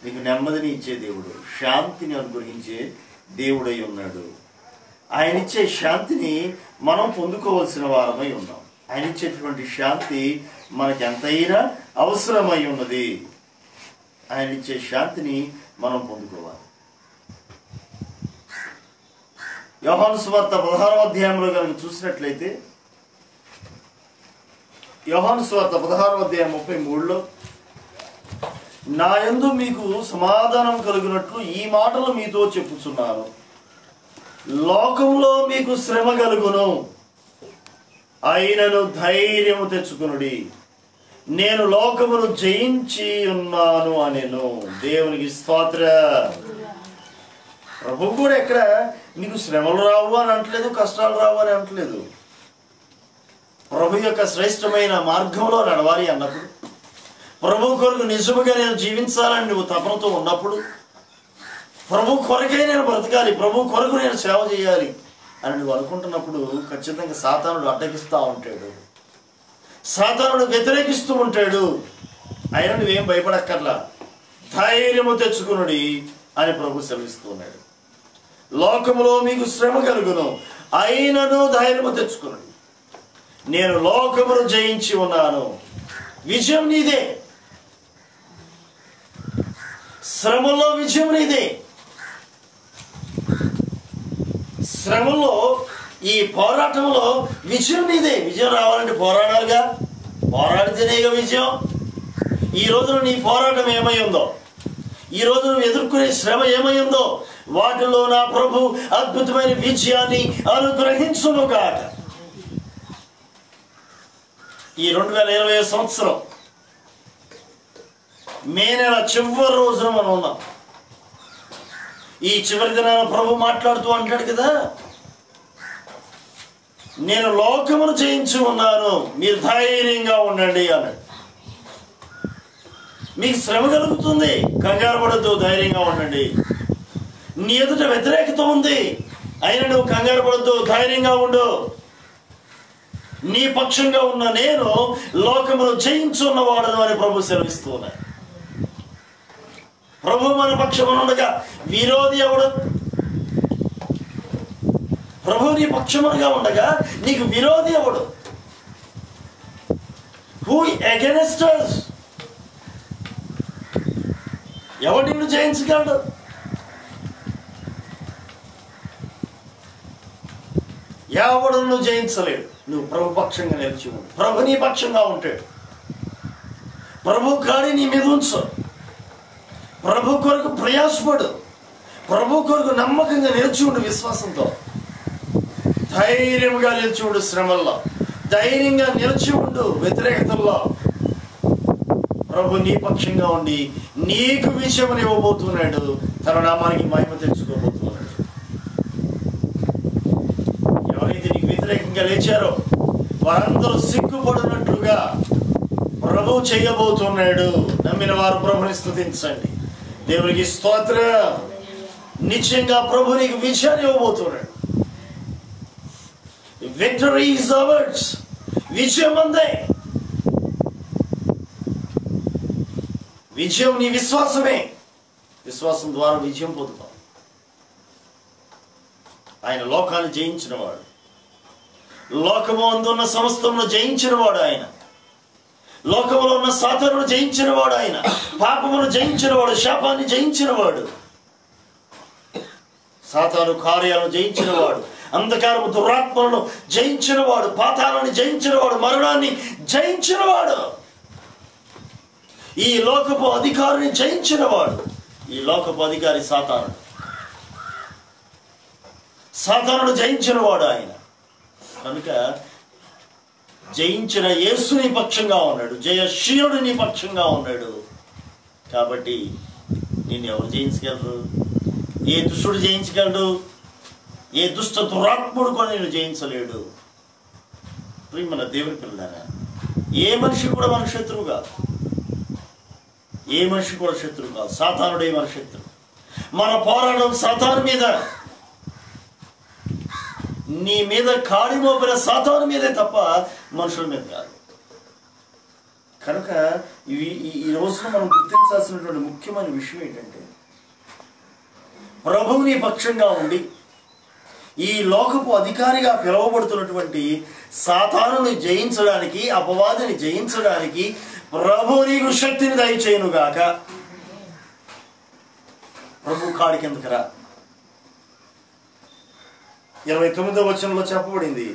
నీకు నెమ్మదిని ఇచ్చే దేవుడు, శాంతిని అనుగ్రహించే దేవుడై ఉన్నాడు. ఆయన ఇచ్చే శాంతిని మనం పొందుకోవాల్సిన వారమై ఉన్నాం. ఆయన ఇచ్చేటువంటి శాంతి మనకి ఎంతైనా అవసరమై ఉన్నది. ఆయన ఇచ్చే శాంతిని మనం పొందుకోవాలి. యోహాను సువార్త 16వ అధ్యాయంలో కనుక చూసినట్లయితే, యోహాను సువార్త 16వ అధ్యాయం 33లో, నా యందు మీకు సమాధానం కలుగునట్లు ఈ మాటలు మీతో చెప్పుచున్నాను. లోకంలో మీకు శ్రమ కలుగును, అయినను ధైర్యము తెచ్చుకునుడి, నేను లోకమును జయించి ఉన్నాను అనెను. దేవునికి స్తోత్రం. ప్రభు కూడా ఎక్కడ నీకు శ్రమలు రావు అని అంటలేదు, కష్టాలు రావు అని అంటలేదు. ప్రభు యొక్క శ్రేష్టమైన మార్గంలో నడవాలి అన్నప్పుడు, ప్రభు కొరకు నిజముగా నేను జీవించాలని నువ్వు తపనతో ఉన్నప్పుడు, ప్రభు కొరకే నేను బ్రతకాలి, ప్రభు కొరకు నేను సేవ చేయాలి అని నువ్వు అనుకుంటున్నప్పుడు ఖచ్చితంగా సాతానుడు అడ్డగిస్తూ ఉంటాడు, సాతానుడు వ్యతిరేకిస్తూ ఉంటాడు. అయినా నువ్వేం భయపడక్కర్లా, ధైర్యము తెచ్చుకునుడి అని ప్రభు సెలవిస్తూ ఉన్నాడు. లోకములో మీకు శ్రమ కలుగును, అయినను ధైర్యము తెచ్చుకునుడి, నేను లోకమును జయించి ఉన్నాను. విజయం నీదే, శ్రమలో విజయం నీదే. శ్రమలో, ఈ పోరాటంలో విజయం నీదే. విజయం రావాలంటే పోరాడాలిగా, పోరాడితేనేగా విజయం. ఈ రోజున నీ పోరాటం ఏమై ఉందో, ఈ రోజు నువ్వు ఎదుర్కొనే శ్రమ ఏమై ఉందో, వాటిలో నా ప్రభు అద్భుతమైన విజయాన్ని అనుగ్రహించునుగాక. ఈ 2020 సంవత్సరం మే నెల చివరి రోజున మనం ఉన్నాం. ఈ చివరి దినాన ప్రభు మాట్లాడుతూ అంటాడు కదా, నేను లోకమును జయించి ఉన్నాను, మీరు ధైర్యంగా ఉండండి అన్నాడు. మీకు శ్రమ కలుగుతుంది, కంగారు పడద్దు, ధైర్యంగా ఉండండి. నీ ఎదుట వ్యతిరేకత ఉంది, అయినా నువ్వు కంగారు పడద్దు, ధైర్యంగా ఉండు. నీ పక్షంగా ఉన్న నేను లోకమును జయించున్నవాడను అని ప్రభు సెలవిస్తూ ఉన్నాడు. ప్రభు మన పక్షమున ఉండగా విరోధి ఎవడు? ప్రభు నీ పక్షముగా ఉండగా నీకు విరోధి ఎవడు? Who against us? ఎవడు నిన్ను జయించగలడు? ఎవడు నువ్వు జయించలేడు. నువ్వు ప్రభు పక్షంగా నిలిచి ఉండు. ప్రభు నీ పక్షంగా ఉంటాడు. ప్రభు కాడి నీ మీద ఉంచు. ప్రభు కొరకు ప్రయాసపడు. ప్రభు కొరకు నమ్మకంగా నిలిచి ఉండు. విశ్వాసంతో ధైర్యంగా నిలిచి ఉండు. శ్రమల్లో ధైర్యంగా నిలిచి ఉండు. వ్యతిరేకతల్లో ప్రభు నీ పక్షంగా ఉండి నీకు విజయం ఇవ్వబోతున్నాడు. తన నామానికి మహిమ తెచ్చుకోబోతున్నాడు. ఎవరైతే నీకు వ్యతిరేకంగా లేచారో వారందరూ సిగ్గుపడినట్లుగా ప్రభు చేయబోతున్నాడు. నమ్మిన వారు ప్రభుని స్తుతించండి. దేవునికి స్తోత్రం. నిశ్చయంగా ప్రభు నీకు విజయాన్ని ఇవ్వబోతున్నాడు. Victory is ours. విజయం అందే. విజయం నీ విశ్వాసమే. విశ్వాసం ద్వారా విజయం పొందుతాం. ఆయన లోకాన్ని జయించిన వాడు. లోకము అందున్న సమస్తమును జయించిన వాడు ఆయన. లోకములో ఉన్న సాతానును జయించిన వాడు ఆయన. పాపమును జయించిన వాడు. శాపాన్ని జయించిన వాడు. సాతాను కార్యాలను జయించిన వాడు. అంధకారము దురాత్మలను జయించిన వాడు. పాతాళాన్ని జయించిన వాడు. మరణాన్ని జయించిన వాడు. ఈ లోకపు అధికారిని జయించిన వాడు. ఈ లోకపు అధికారి సాతానుడు. సాతానుడు జయించిన వాడు ఆయన. కనుక జయించిన యేసుని పక్షంగా ఉన్నాడు. జయశీలుడు నీ పక్షంగా ఉన్నాడు. కాబట్టి నిన్ను ఎవరు జయించగలరు? ఏ దుష్టుడు జయించగలడు? ఏ దుష్ట దురాత్ముడు కూడా నేను జయించలేడు. ప్రియమైన దేవుని పిల్లలారా, ఏ మనిషి కూడా మన శత్రువు కాదు. ఏ మనిషి కూడా శత్రువు కాదు. సాతానుడే మన శత్రువు. మన పోరాటం సాతాను మీద. నీ మీద కాడి మోపిన సాతాను మీదే తప్ప మనుషుల మీద కాదు. కనుక ఈ రోజున మనం గుర్తించాల్సినటువంటి ముఖ్యమైన విషయం ఏంటంటే, ప్రభువు నీ పక్షంగా ఉండి ఈ లోకపు అధికారిగా పిలువబడుతున్నటువంటి సాతానుని జయించడానికి, అపవాదిని జయించడానికి ప్రభు నీకు శక్తిని దయచేయునుగాక. ప్రభు కాడి కిందకు రా. 29వ వచనంలో చెప్పబడింది,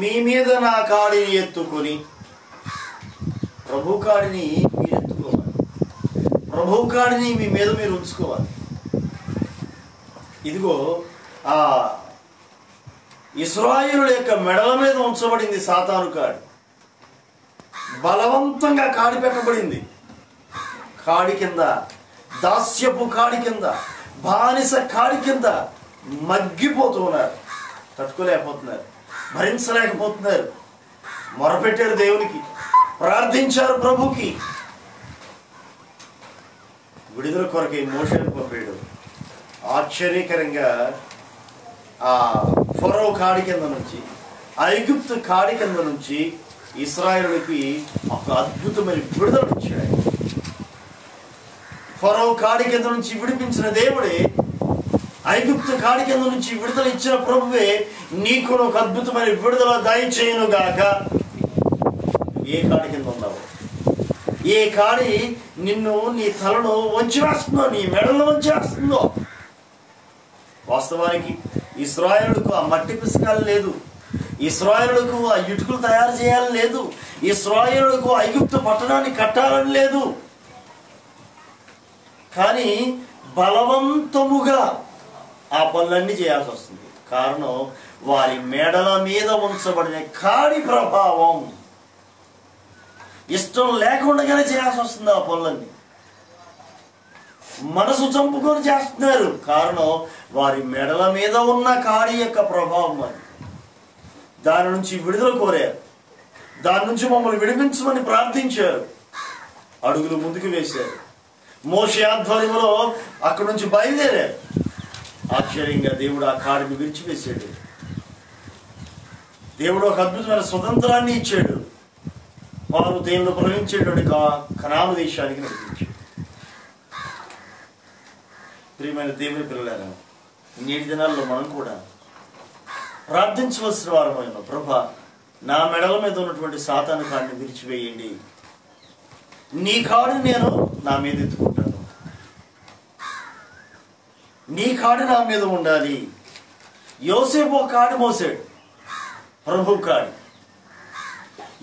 మీ మీద నా కాడిని ఎత్తుకొని. ప్రభు కాడిని మీరు ఎత్తుకోవాలి. ప్రభు కాడిని మీ మీద మీరు ఉంచుకోవాలి. ఇదిగో ఆ ఇశ్రాయేలుల యొక్క మెడల మీద ఉంచబడింది సాతాను కాడి. బలవంతంగా కాడి పెట్టబడింది. కాడి కింద, దాస్యపు కాడి కింద, బానిస కాడి కింద మగ్గిపోతూ ఉన్నారు. తట్టుకోలేకపోతున్నారు, భరించలేకపోతున్నారు. మొరపెట్టారు దేవునికి, ప్రార్థించారు ప్రభుకి. విడుదల కొరకై మోషేను పంపాడు. ఆశ్చర్యకరంగా ఆ ఫరో కాడి కింద నుంచి, ఐగుప్తు కాడి కింద నుంచి ఇశ్రాయేలుకి ఒక అద్భుతమైన విడుదల ఇచ్చాడు. ఫరో కాడి కింద నుంచి విడిపించిన దేవుడే, ఐగుప్తు కాడి కింద నుంచి విడుదల ఇచ్చిన ప్రభువే నీకు ఒక అద్భుతమైన విడుదల దయచేయునుగాక. ఏ కాడి కింద ఉన్నావు? ఏ కాడి నిన్ను, నీ తలను వంచి వేస్తుందో, నీ మెడలను వంచి వేస్తుందో? వాస్తవానికి ఇశ్రాయేలుకు ఆ మట్టి పిసకాలు లేదు. ఇశ్రాయేలుకు ఆ ఇటుకలు తయారు చేయాలని లేదు. ఇశ్రాయేలుకు ఐగుప్తు పట్టణాన్ని కట్టాలని లేదు. కానీ బలవంతముగా ఆ పనులన్నీ చేయాల్సి వస్తుంది. కారణం వారి మెడల మీద ఉంచబడిన కాడి ప్రభావం. ఇష్టం లేకుండానే చేయాల్సి వస్తుంది ఆ పనులన్నీ. మనసు చంపుకొని చేస్తున్నారు. కారణం వారి మెడల మీద ఉన్న కాడి యొక్క ప్రభావం. అది దాని నుంచి విడుదల కోరారు. దాని నుంచి మమ్మల్ని విడిపించమని ప్రార్థించారు. అడుగులు ముందుకు వేశారు. మోషే ఆధ్వర్యంలో అక్కడి నుంచి బయలుదేరారు. ఆశ్చర్యంగా దేవుడు ఆ కాడిని విరిచివేశాడు. దేవుడు ఒక అద్భుతమైన స్వతంత్రాన్ని ఇచ్చాడు. వారు దేవుడు ప్రవహించేటువంటి కనాను దేశానికి నడిపించాడు. ప్రియమైన దేవుని పిల్లలారా, నేటి దినాల్లో మనం కూడా ప్రార్థించవలసిన వారమైన, ప్రభా నా మెడల మీద ఉన్నటువంటి సాతాను కాడిని విరిచివేయండి. నీ కాడిని నేను నా మీద ఎత్తుకుంటాను. నీ కాడి నా మీద ఉండాలి. యోసేపు ఒక కాడి మోసాడు, ప్రభు కాడి.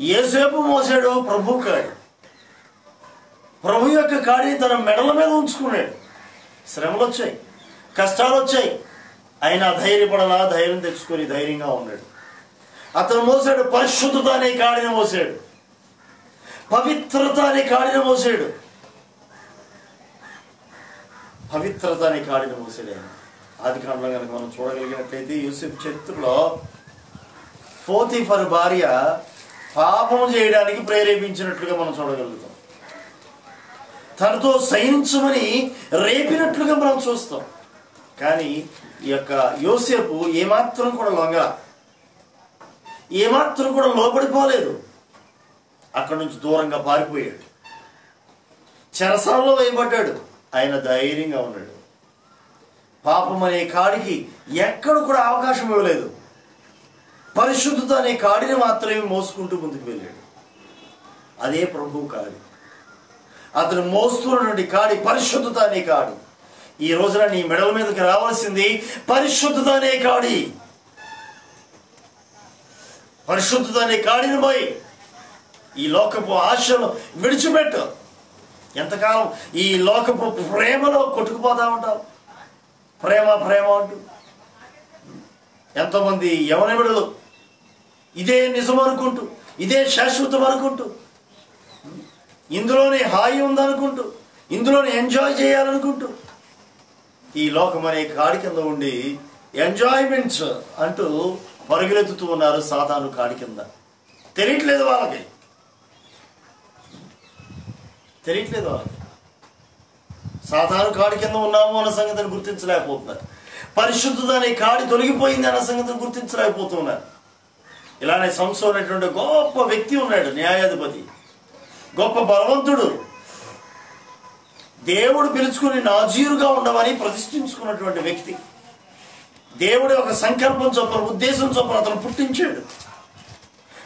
యోసేపు మోసాడు, ప్రభు కాడి. ప్రభు యొక్క కాడిని తన మెడల మీద ఉంచుకున్నాడు. శ్రమలు వచ్చాయి, కష్టాలు వచ్చాయి, ఆయన ధైర్యపడలా, ధైర్యం తెచ్చుకొని ధైర్యంగా ఉన్నాడు. అతను మోసాడు, పరిశుద్ధత అనే కాడిని మోసాడు, పవిత్రత అనే కాడిని మోసాడు, పవిత్రత అనే కాడిని మోసాడు ఆయన. ఆది కాండలో కనుక మనం చూడగలిగినట్లయితే యూసుఫ్ చరిత్రలో పోతీఫరు భార్య పాపం చేయడానికి ప్రేరేపించినట్లుగా మనం చూడగలుగుతాం. తనతో సహించమని రేపినట్లుగా మనం చూస్తాం. కానీ ఈ యొక్క యోసేపు ఏమాత్రం కూడా లొంగ, ఏమాత్రం కూడా లోబడిపోలేదు. అక్కడి నుంచి దూరంగా పారిపోయాడు, చెరసాలలో వేయబడ్డాడు. ఆయన ధైర్యంగా ఉన్నాడు. పాపం అనే కాడికి ఎక్కడ కూడా అవకాశం ఇవ్వలేదు. పరిశుద్ధత అనే కాడిని మాత్రమే మోసుకుంటూ ముందుకు వెళ్ళాడు. అదే ప్రభువు కాడి. అతను మోస్తున్నటువంటి కాడి పరిశుద్ధత అనే కాడి. ఈ రోజున నీ మెడల మీదకి రావాల్సింది పరిశుద్ధత అనే కాడి. పరిశుద్ధత అనే కాడిని పోయి ఈ లోకపు ఆశలు విడిచిపెట్టు. ఎంతకాలం ఈ లోకపు ప్రేమలో కొట్టుకుపోతా ఉంటావు? ప్రేమ ప్రేమ అంటూ ఎంతోమంది యవన బిడ్డలు ఇదే నిజం అనుకుంటూ, ఇదే శాశ్వతం అనుకుంటూ, ఇందులోనే హాయి ఉందనుకుంటూ, ఇందులోనే ఎంజాయ్ చేయాలనుకుంటూ ఈ లోకం అనే కాడి కింద ఉండి ఎంజాయ్మెంట్స్ అంటూ పరుగులెత్తుతూ ఉన్నారు. సాతాను కాడి కింద తెలియట్లేదు వాళ్ళకి, తెలియట్లేదు వాళ్ళకి. సాతాను కాడి కింద ఉన్నాము అన్న సంగతిని గుర్తించలేకపోతున్నారు. పరిశుద్ధత అనే కాడి తొలగిపోయింది అన్న సంగతిని గుర్తించలేకపోతున్నారు. ఇలానే సంసోను అనేటువంటి గొప్ప వ్యక్తి ఉన్నాడు, న్యాయాధిపతి, గొప్ప బలవంతుడు. దేవుడు పిలుచుకుని నాజీరుగా ఉండమని ప్రతిష్ఠించుకున్నటువంటి వ్యక్తి. దేవుడి ఒక సంకల్పం చొప్పున, ఉద్దేశం చొప్పున అతను పుట్టించాడు,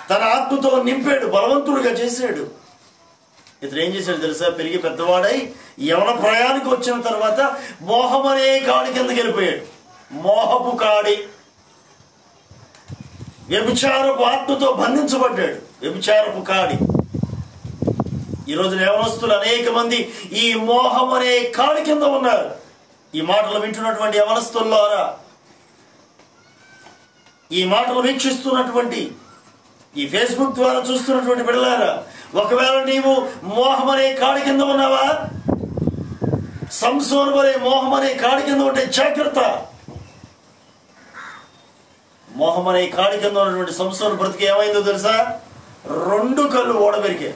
తన ఆత్మతో నింపాడు, బలవంతుడిగా చేశాడు. ఇతను ఏం చేశాడు తెలుసా? పెరిగి పెద్దవాడై యవన ప్రయాణికి వచ్చిన తర్వాత మోహం అనే కాడి కిందకి వెళ్ళిపోయాడు. మోహపు కాడి, వ్యభిచారపు ఆత్మతో బంధించబడ్డాడు. వ్యభిచారపు కాడి. ఈరోజు యవనస్తులు అనేక మంది ఈ మోహం అనే కాడి కింద ఉన్నారు. ఈ మాటలు వింటున్నటువంటి యవనస్తుల్లారా, ఈ మాటలు వీక్షిస్తున్నటువంటి, ఈ ఫేస్బుక్ ద్వారా చూస్తున్నటువంటి బిడ్డలారా, ఒకవేళ నీవు మోహం అనే కాడి కింద ఉన్నావా? సంసోను వలె మోహం అనే కాడి కింద ఉంటే జాగ్రత్త. మోహం అనే కాడి కింద ఉన్నటువంటి సంసోను బ్రతికి ఏమైందో తెలుసా? 2 కళ్ళు ఓడబెరికే.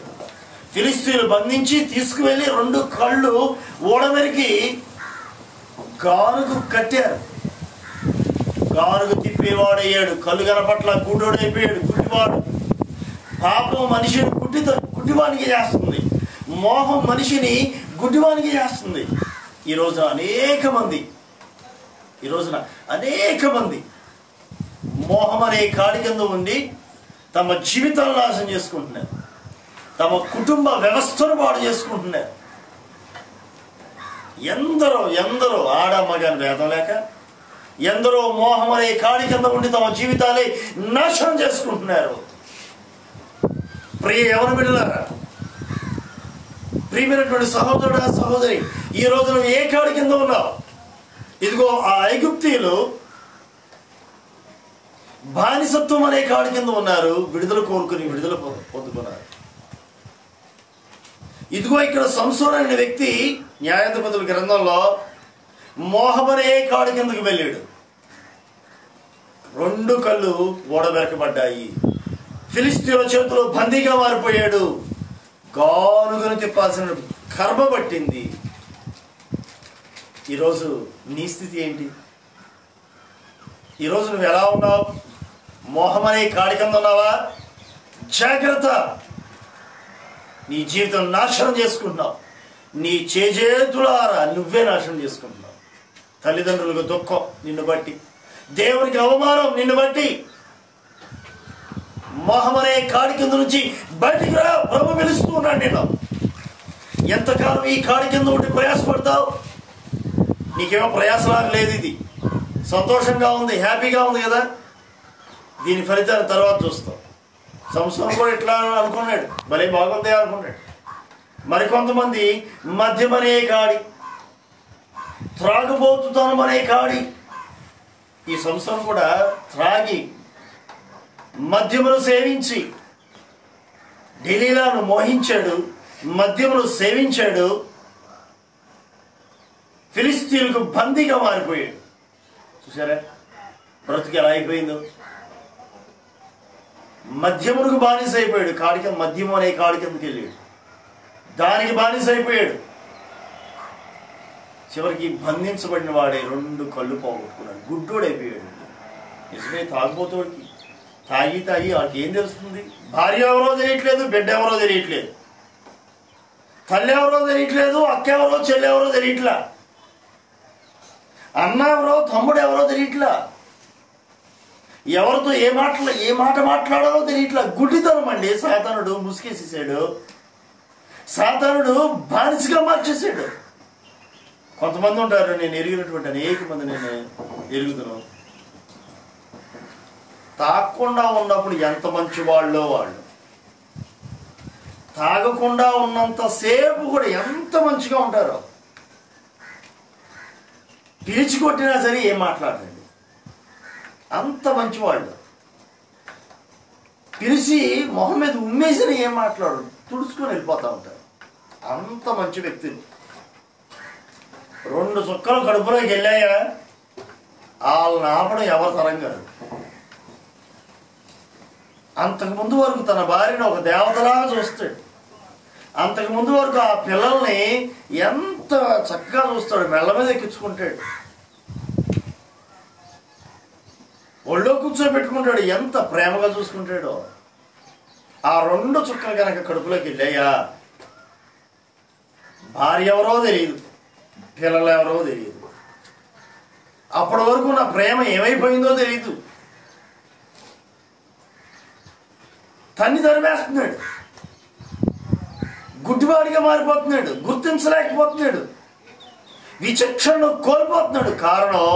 ఫిలిస్తీన్లు బంధించి తీసుకువెళ్ళి 2 కళ్ళు ఓడబెరికి గానుగు కట్టారు. గానుగు తిప్పేవాడయ్యాడు, కళ్ళు కనపట్ల గుడ్డోడైపోయాడు, గుడ్డివాడు. పాపం మనిషిని గుడ్డివానికి చేస్తుంది, మోహం మనిషిని గుడ్డివానికి చేస్తుంది. ఈ రోజున అనేక మంది మోహం అనే కాడి కింద ఉండి తమ జీవితాలను నాశనం చేసుకుంటున్నారు, తమ కుటుంబ వ్యవస్థను పాడు చేసుకుంటున్నారు. ఎందరో ఆడ మగని భేదం లేక ఎందరో మోహం అనే కాడి కింద ఉండి తమ జీవితాలే నాశనం చేసుకుంటున్నారు. ప్రియ యవన బిడ్డలారా, ప్రియమైనటువంటి సహోదరుడా, సహోదరి, ఈ రోజు నువ్వు ఏ కాడి కింద ఉన్నావు? ఇదిగో ఆ ఐగుప్తీయులు బానిసత్వం అనే కాడి కింద ఉన్నారు, విడుదల కోరుకుని విడుదల పొందుకున్నారు. ఇదిగో ఇక్కడ సంసోను అనే వ్యక్తి న్యాయాధిపతుల గ్రంథంలో మోహం అనే కాడి కిందకు వెళ్ళాడు. 2 కళ్ళు ఓడబెరకబడ్డాయి. ఫిలిస్తీన్ల చేతిలో బందీగా మారిపోయాడు. గానుగను తిప్పాల్సిన కర్మ పట్టింది. ఈరోజు నీ స్థితి ఏంటి? ఈరోజు నువ్వు ఎలా ఉన్నావు? మోహం అనే కాడి కింద ఉన్నావా? జాగ్రత్త. నీ జీవితం నాశనం చేసుకుంటున్నావు. నీ చేజేతులారా నువ్వే నాశనం చేసుకుంటున్నావు. తల్లిదండ్రులకు దుఃఖం నిన్ను బట్టి, దేవునికి అవమానం నిన్ను బట్టి. మోహం అనే కాడి కింద నుంచి బయటికి రా, ప్రభు పిలుస్తూ ఉన్నాడు నేను. ఎంతకాలం ఈ కాడి కింద ఉండి ప్రయాసపడతావు? నీకేమో ప్రయాసలాగా లేదు, ఇది సంతోషంగా ఉంది, హ్యాపీగా ఉంది కదా. దీని ఫలితాన్ని తర్వాత చూస్తాం. సంవత్సరం కూడా ఇట్లా అనుకున్నాడు, భలే బాగుంది అనుకున్నాడు. మరికొంతమంది మద్యమనే కాడి, త్రాగుబోతుతనమనే కాడి. ఈ సంవత్సరం కూడా త్రాగి మద్యమును సేవించి ఢిల్లీలను మోహించాడు, మద్యమును సేవించాడు, ఫిలిస్తీన్లకు బందీగా మారిపోయాడు. చూసారా బ్రతుకు ఎలా అయిపోయిందో. మద్యమునకు బానిస అయిపోయాడు. కాడికి మద్యము అనే కాడి కిందకి వెళ్ళాడు, దానికి బానిస అయిపోయాడు. చివరికి బంధించబడిన వాడే 2 కళ్ళు పోగొట్టుకున్నాడు, గుడ్డోడైపోయాడు. నిజమే, తాగుబోతోడికి తాగి వాడికి ఏం తెలుస్తుంది? భార్య ఎవరో తెలియట్లేదు, బిడ్డ ఎవరో తెలియట్లేదు, తల్లి ఎవరో తెలియట్లేదు, అక్క ఎవరో చెల్లి ఎవరో తెలియట్లా, అన్న ఎవరో తమ్ముడు ఎవరో తెలియట్లా, ఎవరితో ఏ మాట మాట్లాడాలో తెలియట్లా. గుడ్డితనం అండి. సాతానుడు ముసుకేసేసాడు, సాతానుడు బానిసగా మార్చేసాడు. కొంతమంది ఉంటారు, నేను ఎరిగినటువంటి అనేక మంది నేను ఎరుగుతున్నాను, తాగకుండా ఉన్నప్పుడు ఎంత మంచి వాళ్ళో వాళ్ళు, తాగకుండా ఉన్నంతసేపు కూడా ఎంత మంచిగా ఉంటారో. పిలిచి కొట్టినా సరే ఏం మాట్లాడండి, అంత మంచివాళ్ళు. పిలిచి మొహం మీద ఉమ్మేసినా ఏం మాట్లాడు, తుడుచుకొని వెళ్ళిపోతూ ఉంటారు. అంత మంచి వ్యక్తులు. 2 చుక్కలు కడుపులోకి వెళ్ళాయా వాళ్ళని ఆపడం ఎవరి తరం కాదు. అంతకుముందు వరకు తన భార్యను ఒక దేవతలాగా చూస్తాడు, అంతకుముందు వరకు ఆ పిల్లల్ని ఎంత చక్కగా చూస్తాడు, మెల్ల మీద ఎక్కించుకుంటాడు, ఒళ్ళో కూర్చోబెట్టుకుంటాడు, ఎంత ప్రేమగా చూసుకుంటాడో. ఆ 2 చుక్కలు కనుక కడుపులోకి వెళ్ళాయా భార్య ఎవరో తెలియదు, పిల్లలు ఎవరో తెలియదు, అప్పటి వరకు నా ప్రేమ ఏమైపోయిందో తెలియదు. తన్ని తరిమేస్తున్నాడు, గుడ్డివాడిగా మారిపోతున్నాడు, గుర్తించలేకపోతున్నాడు, విచక్షణను కోల్పోతున్నాడు. కారణం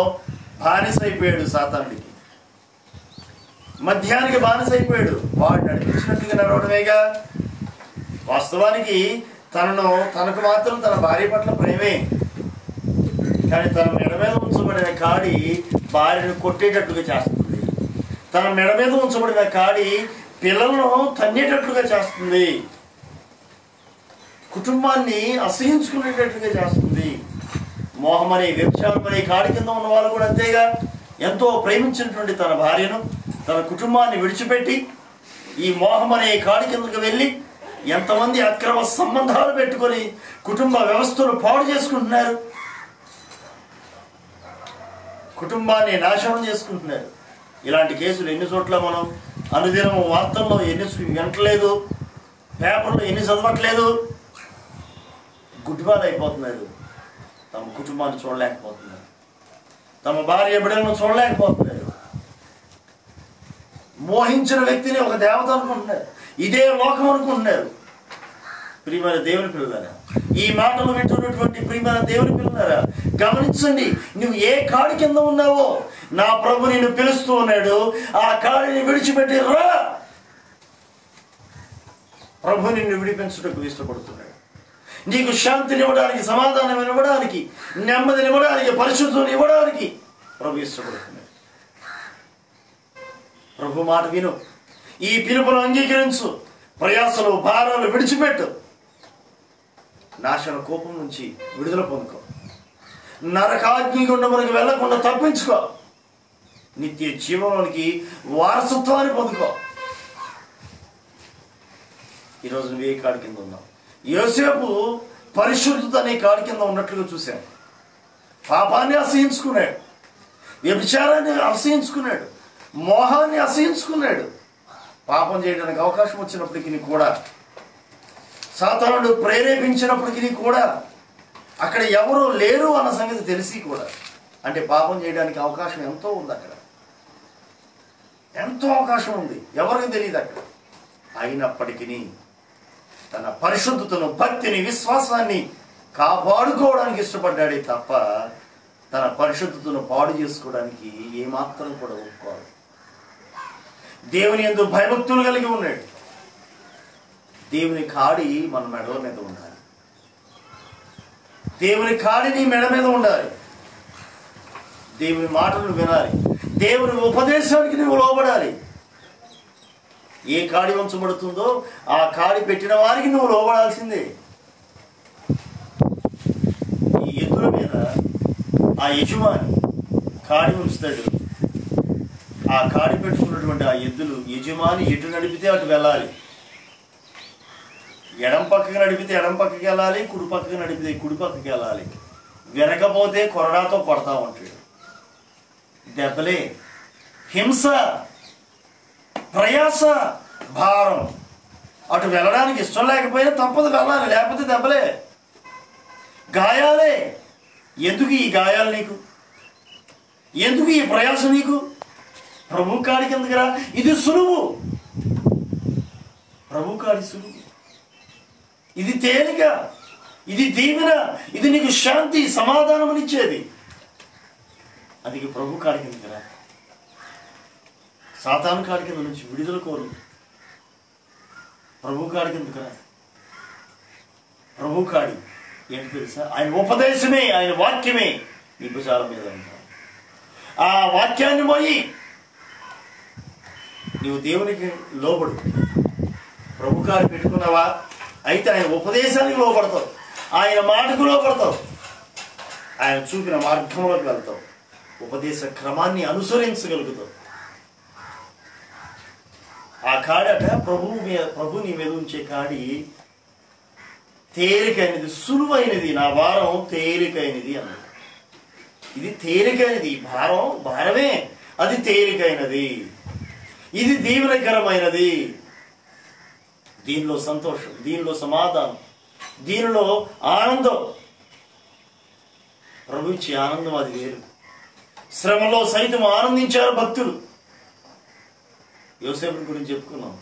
బానిస అయిపోయాడు సాతానుడికి, మద్యానికి బానిస అయిపోయాడు. వాడు నడిపించినట్టుగా నడవడమేగా. వాస్తవానికి తనకు మాత్రం తన భార్య పట్ల ప్రేమే, కానీ తన మెడ మీద ఉంచబడిన కాడి భార్యను కొట్టేటట్టుగా చేస్తుంది, తన మెడ మీద ఉంచబడిన కాడి పిల్లలను తన్నేటట్లుగా చేస్తుంది, కుటుంబాన్ని అసహించుకునేటట్లుగా చేస్తుంది. మోహం అనే వ్యభిచారం అనే కాడి కింద ఉన్న వాళ్ళు కూడా అంతేగా. ఎంతో ప్రేమించినటువంటి తన భార్యను, తన కుటుంబాన్ని విడిచిపెట్టి ఈ మోహం అనే కాడి కిందకు వెళ్ళి ఎంతమంది అక్రమ సంబంధాలు పెట్టుకొని కుటుంబ వ్యవస్థను పాడు చేసుకుంటున్నారు, కుటుంబాన్ని నాశనం చేసుకుంటున్నారు. ఇలాంటి కేసులు ఎన్ని చోట్ల మనం అనుదినం వార్తల్లో ఎన్ని వినట్లేదు, పేపర్లో ఎన్ని చదవట్లేదు. గుడ్డివాళ్ళు అయిపోతున్నారు, తమ కుటుంబాన్ని చూడలేకపోతున్నారు, తమ భార్య బిడ్డలను చూడలేకపోతున్నారు. మోహించిన వ్యక్తిని ఒక దేవత అనుకుంటున్నారు, ఇదే లోకం అనుకుంటున్నారు. ప్రియమైన దేవుని పిల్లలారా, ఈ మాటలు వింటున్నటువంటి ప్రియమైన దేవుని పిల్లలారా, గమనించండి. నువ్వు ఏ కాడి కింద ఉన్నావో నా ప్రభు నిన్ను పిలుస్తూ ఉన్నాడు. ఆ కాడిని విడిచిపెట్టి రా. ప్రభు నిన్ను విడిపించుటకు ఇష్టపడుతున్నాడు. నీకు శాంతిని ఇవ్వడానికి, సమాధానం ఇవ్వడానికి, నెమ్మదిని ఇవ్వడానికి, పరిశుద్ధుని ఇవ్వడానికి ప్రభు ఇష్టపడుతున్నాడు. ప్రభు మాట విను, ఈ పిలుపును అంగీకరించు, ప్రయాసలు భారాలు విడిచిపెట్టు, నాశన కోపం నుంచి విడుదల పొందుకో, నరకాగ్నిగుండములకు వెళ్లకుండా తప్పించుకో, నిత్య జీవంలోనికి వారసత్వాన్ని పొందుకో. ఈరోజు నువ్వు ఏ కాడి కింద ఉన్నావు? యోసేపు పరిశుద్ధత అనే కాడి కింద ఉన్నట్లుగా చూశాను. పాపాన్ని అసహించుకున్నాడు, వ్యభిచారాన్ని అసహించుకున్నాడు, మోహాన్ని అసహించుకున్నాడు. పాపం చేయడానికి అవకాశం వచ్చినప్పటికీ కూడా, సాతానుడు ప్రేరేపించినప్పటికీ కూడా, అక్కడ ఎవరు లేరు అన్న సంగతి తెలిసి కూడా, అంటే పాపం చేయడానికి అవకాశం ఎంతో ఉంది, అక్కడ ఎంతో అవకాశం ఉంది, ఎవరికి తెలియదు అక్కడ. అయినప్పటికీ తన పరిశుద్ధతను, భక్తిని, విశ్వాసాన్ని కాపాడుకోవడానికి ఇష్టపడ్డాడే తప్ప తన పరిశుద్ధతను పాడు చేసుకోవడానికి ఏమాత్రం కూడా ఒప్పుకోవాలి. దేవుని యందు భయభక్తులు కలిగి ఉన్నాడు. దేవుని కాడి మన మెడల మీద ఉండాలి. దేవుని కాడి నీ మెడ మీద ఉండాలి. దేవుని మాటలు వినాలి. దేవుని ఉపదేశానికి నువ్వు లోబడాలి. ఏ కాడి ఉంచబడుతుందో ఆ కాడి పెట్టిన వారికి నువ్వు లోబడాల్సిందే. ఈ ఎద్దుల మీద ఆ యజమాని కాడి ఉంచుతాడు. ఆ కాడి పెట్టుకున్నటువంటి ఆ ఎద్దులు యజమాని ఎటు నడిపితే అటు వెళ్ళాలి. ఎడం పక్కకి నడిపితే ఎడం పక్కకి వెళ్ళాలి, కుడి పక్కకి నడిపితే కుడి పక్కకి వెళ్ళాలి. వెనకపోతే కొరడాతో కొడతా ఉంటాడు. దెబ్బలే, హింస, ప్రయాస, భారం. అటు వెళ్ళడానికి ఇష్టం లేకపోయినా తప్పదు, వెళ్ళాలి. లేకపోతే దెబ్బలే, గాయాలే. ఎందుకు ఈ గాయాలు నీకు? ఎందుకు ఈ ప్రయాస నీకు? ప్రభు కాడి కిందకి రా. ఇది సులువు. ప్రభు కాడి సులువు. ఇది తేలిక, ఇది దీవెన, ఇది నీకు శాంతి, సమాధానమునిచ్చేది. అది ప్రభు కాడి కిందకి రా. సాతాను కాడి కింద నుంచి విడుదల కోరు. ప్రభు కాడి కిందకి రా. ప్రభు కాడి ఏంటి తెలుసా? ఆయన ఉపదేశమే, ఆయన వాక్యమే నీ భుజాల మీద ఉంటాడు. ఆ వాక్యాన్ని పోయి నీవు దేవునికి లోబడు. ప్రభు కాడి పెట్టుకున్నావా? అయితే ఆయన ఉపదేశానికి లోపడతావు, ఆయన మాటకు లోపడతావు, ఆయన చూపిన మార్గంలోకి వెళ్తావు, ఉపదేశ క్రమాన్ని అనుసరించగలుగుతావు. ఆ కాడట ప్రభు నీ మీద ఉంచే కాడి తేలికైనది, సులువైనది. నా భారం తేలికైనది అన్నది. ఇది తేలికైనది. భారమే, అది తేలికైనది. ఇది దీవెనకరమైనది. దీనిలో సంతోషం, దీనిలో సమాధానం, దీనిలో ఆనందం. ప్రభు ఇచ్చే ఆనందం అది వేరు. శ్రమలో సైతం ఆనందించారు భక్తులు. యోసేపుని గురించి చెప్పుకున్నాం.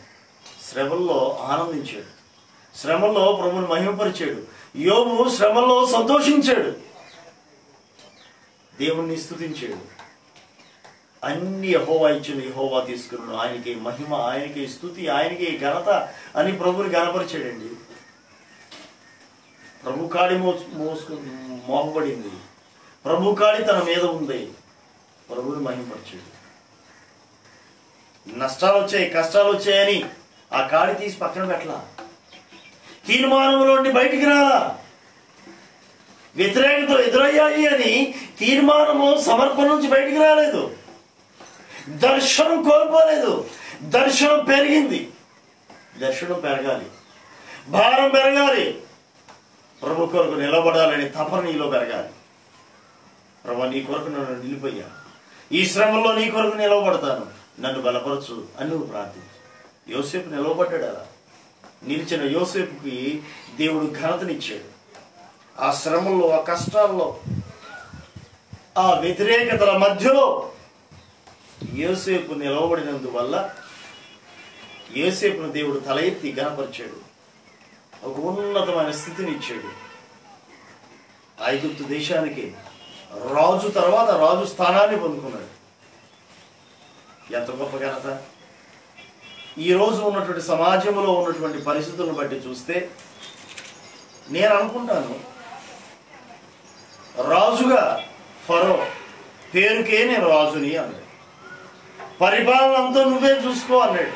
శ్రమల్లో ఆనందించాడు, శ్రమల్లో ప్రభువుని మహిమపరిచాడు. యోబు శ్రమల్లో సంతోషించాడు, దేవుణ్ణి స్తుతించాడు. అన్ని యెహోవా ఇచ్చిన యెహోవా తీసుకున్నాడు. ఆయనకి మహిమ, ఆయనకి స్తుతి, ఆయనకి ఘనత అని ప్రభుని ఘనపరిచాడండి. ప్రభు కాడి మోపబడింది, ప్రభు కాడి తన మీద ఉంది. ప్రభుని మహిమపరిచాడు. నష్టాలు వచ్చాయి, కష్టాలు వచ్చాయని ఆ కాడి తీసి పక్కన పెట్టలా. తీర్మానంలోండి బయటికి రాలా. వ్యతిరేకతలు ఎదురయ్యాయి అని తీర్మానము, సమర్పణ నుంచి బయటికి రాలేదు. దర్శనం కోల్పోలేదు, దర్శనం పెరిగింది. దర్శనం పెరగాలి, భారం పెరగాలి, ప్రభు కొరకు నిలబడాలని తపన నీలో పెరగాలి. ప్రభు నీ కొరకు నన్ను నిలిపోయా, ఈ శ్రమంలో నీ కొరకు నిలవబడతాను, నన్ను బలపరచు అని నువ్వు ప్రార్థించు. యోసేపు నిలవబడ్డాడు. అలా నిలిచిన యోసేపుకి దేవుడు ఘనతనిచ్చాడు. ఆ శ్రమంలో, ఆ కష్టాల్లో, ఆ వ్యతిరేకతల మధ్యలో యోసేపు నిలవబడినందువల్ల యోసేపును దేవుడు తల ఎత్తి ఘనపరిచాడు. ఒక ఉన్నతమైన స్థితిని ఇచ్చాడు. ఐగుప్తు దేశానికి రాజు తర్వాత రాజు స్థానాన్ని పొందుకున్నాడు. ఎంత గొప్ప ఘనత! ఈరోజు ఉన్నటువంటి సమాజంలో ఉన్నటువంటి పరిస్థితులను బట్టి చూస్తే నేను అనుకుంటాను, రాజుగా ఫరో పేరుకే నేను రాజుని అన్నాడు. పరిపాలన అంతా నువ్వే చూసుకో అన్నాడు.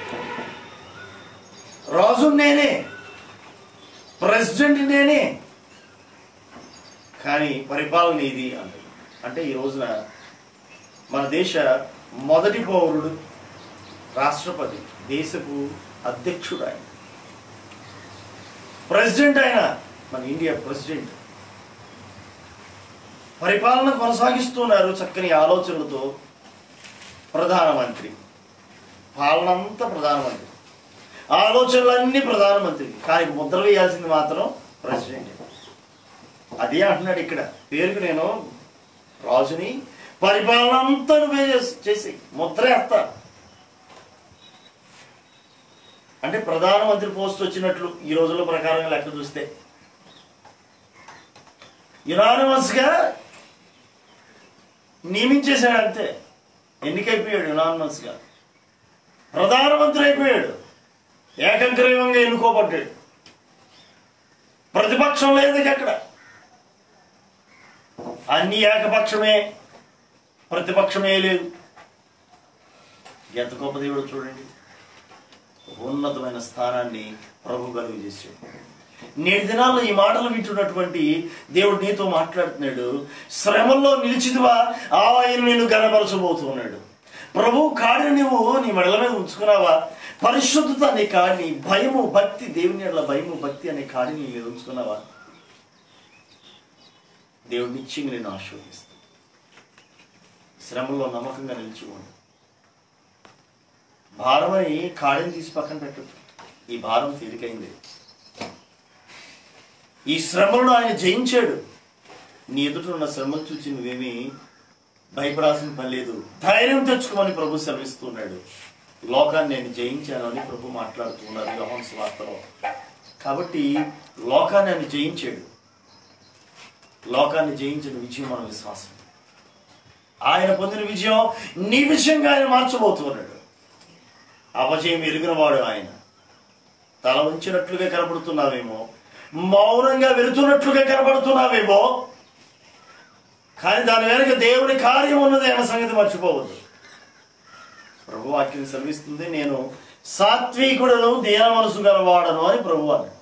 రాజు నేనే, ప్రెసిడెంట్ నేనే, కానీ పరిపాలన ఇది అన్నాడు. అంటే ఈ రోజున మన దేశ మొదటి పౌరుడు రాష్ట్రపతి, దేశపు అధ్యక్షుడు ఆయన, ప్రెసిడెంట్ ఆయన, మన ఇండియా ప్రెసిడెంట్. పరిపాలన కొనసాగిస్తున్నారు చక్కని ఆలోచనలతో. ప్రధానమంత్రి, పాలన అంతా ప్రధానమంత్రి, ఆలోచనలన్నీ ప్రధానమంత్రి, కానీ ముద్ర వేయాల్సింది మాత్రం ప్రెసిడెంట్. అదే అంటున్నాడు ఇక్కడ, పేరుకు నేను రాజుని, పరిపాలన అంతా నువ్వే చేసి ముద్ర వేస్తా అంటే ప్రధానమంత్రి పోస్ట్ వచ్చినట్లు ఈ రోజుల ప్రకారంగా లెక్క చూస్తే. యునానిమస్గా నియమించేశాడు, అంతే. ఎన్నికైపోయాడు, యునానిమస్గా ప్రధానమంత్రి అయిపోయాడు, ఏకగ్రీవంగా ఎన్నుకోబడ్డాడు. ప్రతిపక్షం లేదు అక్కడ. అన్ని ఏకపక్షమే, ప్రతిపక్షమే లేదు. ఎంత గొప్ప దేవుడు చూడండి. ఉన్నతమైన స్థానాన్ని ప్రభు కలుగు చేశాడు. నేటి దినాల్లో ఈ మాటలు వింటున్నటువంటి దేవుడు నీతో మాట్లాడుతున్నాడు. శ్రమల్లో నిలిచిదివా, ఆయన నేను గనపరచబోతున్నాడు. ప్రభు కాడిని నువ్వు నీ మెడల మీద ఉంచుకున్నావా? పరిశుద్ధత అనే కాడిని, భయము భక్తి, దేవుని ఎడల భయము భక్తి అనే కాడిని నీ మీద ఉంచుకున్నావా? దేవుడు నిశ్చయంగా నేను ఆశీర్వదిస్తాను. శ్రమల్లో నమ్మకంగా నిలిచిపోండి. భారమని కాడిని తీసి పక్కన పెట్టు. ఈ భారం తేలికైంది. ఈ శ్రమలను ఆయన జయించాడు. నీ ఎదుట ఉన్న శ్రమను చూసి నువ్వేమీ భయపడాల్సిన పని లేదు. ధైర్యం తెచ్చుకోమని ప్రభు సెలవిస్తున్నాడు. లోకాన్ని నేను జయించాను అని ప్రభు మాట్లాడుతున్నారు యోహాను సువార్తలో. కాబట్టి లోకాన్ని ఆయన జయించాడు. లోకాన్ని జయించిన విజయం మన విశ్వాసం. ఆయన పొందిన విజయం నీ విజయంగా ఆయన మార్చబోతున్నాడు. అపజయం ఎరిగిన వాడు ఆయన. తల ఉంచినట్లుగా కనబడుతున్నావేమో, మౌనంగా వెళుతున్నట్లుగా కనబడుతున్నావేమో, కానీ దాని వెనుక దేవుని కార్యం ఉన్నది అన్న సంగతి మర్చిపోవద్దు. ప్రభు వాక్యం సెలవిస్తుంది, నేను సాత్వికుడును దీన మనసు గలవాడను అని ప్రభు అన్నాడు.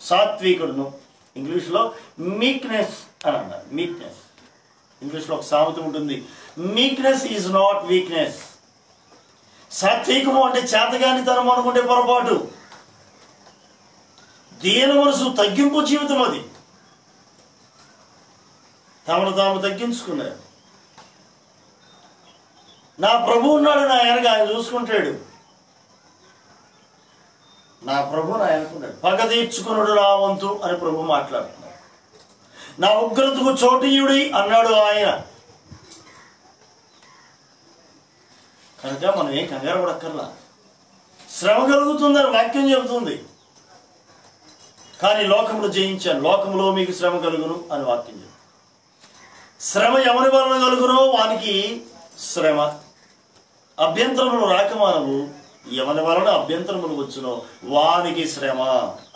సాత్వికుడును, ఇంగ్లీష్లో మీక్నెస్ అని అన్నారు. మీక్నెస్, ఇంగ్లీష్లో ఒక సామెత ఉంటుంది, మీక్నెస్ ఈజ్ నాట్ వీక్నెస్. సాత్వికము అంటే చేతగానితనం అనుకుంటే పొరపాటు. దీన మనసు తగ్గింపు జీవితం. అది తమను తాము తగ్గించుకున్నారు. నా ప్రభు ఉన్నాడు నా వెనక, ఆయన చూసుకుంటాడు. నా ప్రభు నా వెనకున్నాడు. పగ తీర్చుకున్నాడు నా వంతు అని ప్రభు మాట్లాడుతున్నాడు. నా ఉగ్రతకు చోటీయుడి అన్నాడు ఆయన. కనుక మనం ఏం కంగారు పడక్కర్లా. శ్రమ కలుగుతుందని వాక్యం చెబుతుంది. కానీ లోకములు జయించాను, లోకములో మీకు శ్రమ కలుగును అని వాక్యం చెబుతుంది. శ్రమ ఎవరి వలన కలుగునో వానికి శ్రమ. అభ్యంతరములు రాకమానవు, ఎవరి వలన అభ్యంతరములు వచ్చునో వానికి శ్రమ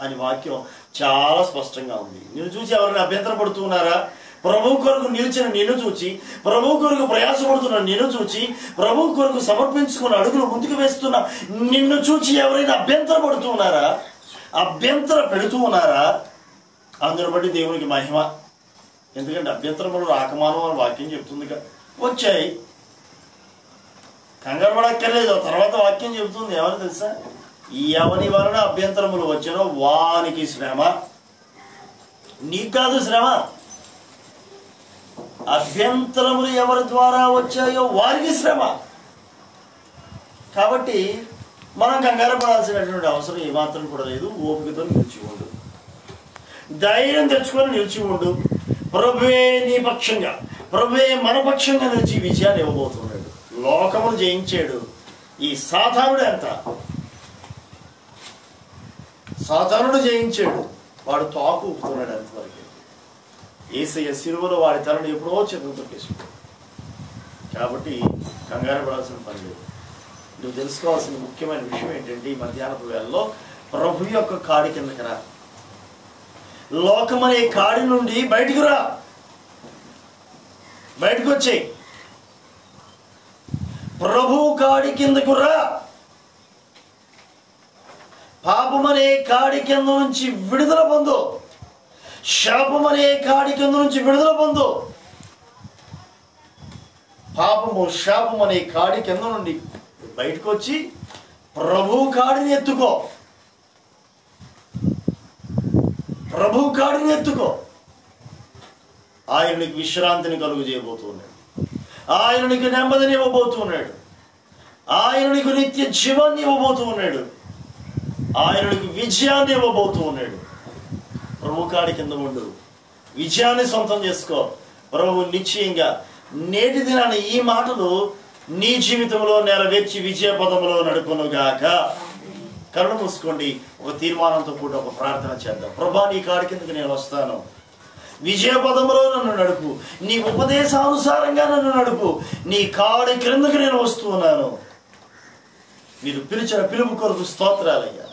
అని వాక్యం చాలా స్పష్టంగా ఉంది. నిన్ను చూసి ఎవరైనా అభ్యంతర పడుతున్నారా? ప్రభు కొరకు నిలిచిన నిన్ను చూచి, ప్రభు కొరకు ప్రయాసపడుతున్న నిన్ను చూచి, ప్రభు కొరకు సమర్పించుకున్న అడుగులు ముందుకు వేస్తున్న నిన్ను చూచి ఎవరైనా అభ్యంతర పడుతున్నారా? అభ్యంతర పెడుతూ ఉన్నారా? అందుని బట్టి దేవునికి మహిమ. ఎందుకంటే అభ్యంతరములు రాకమానం అని వాక్యం చెప్తుంది. వచ్చాయి, కంగారు పడక్కర్లేదు. తర్వాత వాక్యం చెబుతుంది ఏమని తెలుసా? ఎవని వలన అభ్యంతరములు వచ్చానో వానికి శ్రమ. నీకు కాదు శ్రమ. అభ్యంతరములు ఎవరి ద్వారా వచ్చాయో వారికి శ్రమ. కాబట్టి మనం కంగారు పడాల్సినటువంటి అవసరం ఏమాత్రం కూడా లేదు. ఓపికతో నిలిచి ఉండు, ధైర్యం తెచ్చుకొని నిలిచి ఉండు. ప్రభువే నీ పక్షంగా, ప్రభువే మన పక్షంగా నిలిచి విజయాన్ని ఇవ్వబోతున్నాడు. లోకమును జయించాడు. ఈ సాతానుడు ఎంత? సాతానుడు జయించాడు. వాడు తాకు ఊపుతున్నాడు అంతవరకు. యేసయ్య శిలువలో వాడి తలను ఎప్పుడో చేతులు తొక్కేసాడు. కాబట్టి కంగారు పడాల్సిన పని లేదు. నువ్వు తెలుసుకోవాల్సిన ముఖ్యమైన విషయం ఏంటంటే, ఈ మధ్యాహ్నపు వేళలో ప్రభు యొక్క కాడి కిందకి రా. లోకమనే కాడి నుండి బయటకు రా. బయటకు వచ్చేయి. ప్రభు కాడి కిందకు రా. పాపమనే కాడి కింద నుంచి విడుదల పొందు. శాపమనే కాడి కింద నుంచి విడుదల పొందు. పాపము శాపం అనే కాడి కింద నుండి బయటకు వచ్చి ప్రభు కాడిని ఎత్తుకో. ప్రభు కాడిని ఎత్తుకో. ఆయన నీకు విశ్రాంతిని కలుగు చేయబోతున్నాడు. ఆయన నీకు నెమ్మదిని ఇవ్వబోతున్నాడు. ఆయన నీకు నిత్య జీవాన్ని ఇవ్వబోతున్నాడు. ఆయన నీకు విజయాన్ని ఇవ్వబోతున్నాడు. ప్రభు కాడి కింద ఉండు, విజయాన్ని సొంతం చేసుకో. ప్రభు నిశ్చయంగా నేటి దినాన్ని ఈ మాటలు నీ జీవితంలో నెరవేర్చి విజయ పదములో నడుపునుగాక. కళ్ళు మూసుకోండి. ఒక తీర్మానంతో కూడా ఒక ప్రార్థన చేద్దాం. ప్రభా, నీ కాడి కిందకి నేను వస్తాను. విజయ పదములో నన్ను నడుపు. నీ ఉపదేశానుసారంగా నన్ను నడుపు. నీ కాడి క్రిందకి నేను వస్తున్నాను. మీరు పిలిచిన పిలుపు కొరకు స్తోత్రాలయ్యా.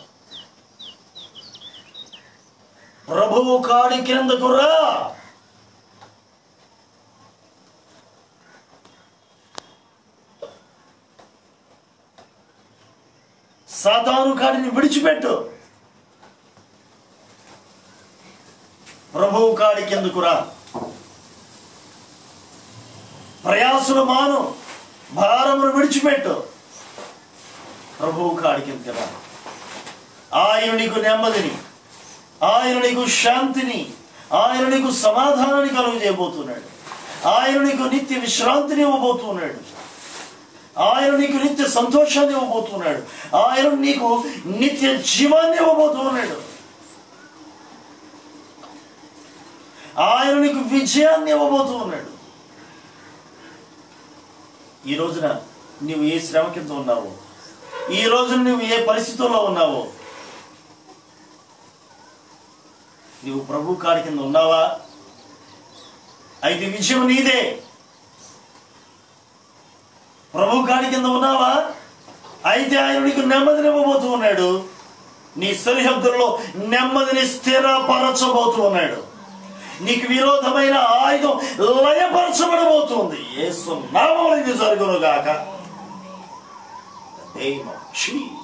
ప్రభువు కాడి క్రిందకు రా. సాతాను కాడిని విడిచిపెట్టు. ప్రభువు కాడికి ఎందుకురా? ప్రయాసను మాను, భారమును విడిచిపెట్టు. ప్రభువు కాడికి ఎందుకురా? ఆయన నీకు నెమ్మదిని, ఆయన నీకు శాంతిని, ఆయన నీకు సమాధానాన్ని కలుగు చేయబోతున్నాడు. ఆయన నీకు నిత్య విశ్రాంతిని ఇవ్వబోతున్నాడు. ఆయన నీకు నిత్య సంతోషాన్ని ఇవ్వబోతున్నాడు. ఆయన నీకు నిత్య జీవాన్ని ఇవ్వబోతున్నాడు. ఆయన నీకు విజయాన్ని ఇవ్వబోతున్నాడు. ఈ రోజున నువ్వు ఏ శ్రమ కింద ఉన్నావో, ఈ రోజున నువ్వు ఏ పరిస్థితుల్లో ఉన్నావో, నువ్వు ప్రభు కాడి కింద ఉన్నావా? అయితే విజయం నీదే. ప్రభు కాడి కింద ఉన్నావా? అయితే ఆయన నీకు నెమ్మదిని ఇవ్వబోతూ ఉన్నాడు. నీ సరిహద్దుల్లో నెమ్మదిని స్థిరపరచబోతూ ఉన్నాడు. నీకు విరోధమైన ఆయుధం లయపరచబడబోతుంది. యేసు నామములో ఇది జరుగును గాక. The name of Jesus.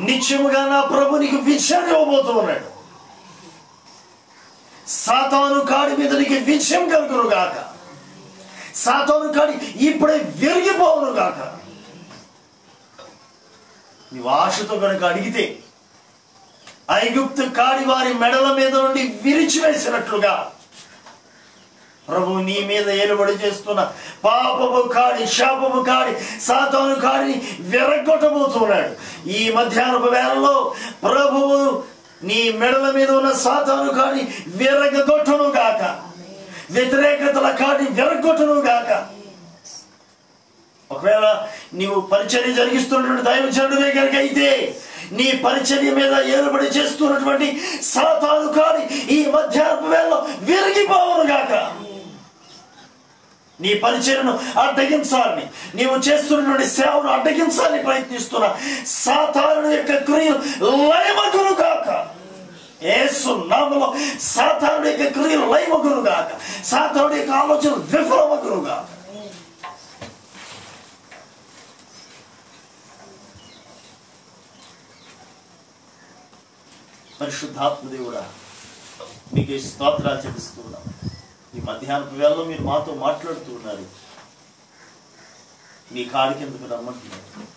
నిత్యముగా నా ప్రభు నీకు విజయాన్ని ఇవ్వబోతూ ఉన్నాడు. సాతాను కాడి మీద నీకు విజయం కలుగును గాక. సాతాను కాడి ఇప్పుడే విరిగిపోవును గాక. నీవు ఆశతో కనుక అడిగితే ఐగుప్తు కాడి వారి మెడల మీద నుండి విరిచివేసినట్లుగా ప్రభు నీ మీద ఏలుబడి చేస్తున్న పాపము కాడి, శాపము కాడి, సాతాను కాడిని విరగొట్టబోతున్నాడు. ఈ మధ్యాహ్నపు వేళలో ప్రభువు నీ మెడల మీద ఉన్న సాతాను కాడి విరగొట్టును గాక. వ్యతిరేకతల కాడి విరగొట్టును గాక. ఒకవేళ నీవు పరిచర్య జరిగిస్తున్నటువంటి దైవజనుడివే కనుక అయితే నీ పరిచర్య మీద ఏలుబడి చేస్తున్నటువంటి సాతాను కాడి ఈ మధ్యాహ్నపు వేళలో విరిగిపోవును గాక. నీ పరిచర్యను అడ్డగించాలని, నీవు చేస్తున్నటువంటి సేవను అడ్డగించాలని ప్రయత్నిస్తున్న సాతాను యొక్క క్రియలు లయమగును గాక. యేసు నామములో సాతాను యొక్క క్రియలు లయమగును గాక. సాతాను యొక్క ఆలోచన విఫలమగును గాక. పరిశుద్ధాత్మ దేవుడా, మీకు స్తోత్రాలు చెల్లిస్తున్నాం. ఈ మధ్యాహ్నపు వేళలో మీరు మాతో మాట్లాడుతూ ఉన్నారు. మీ కాడి కిందకు రమ్మంటున్నారు.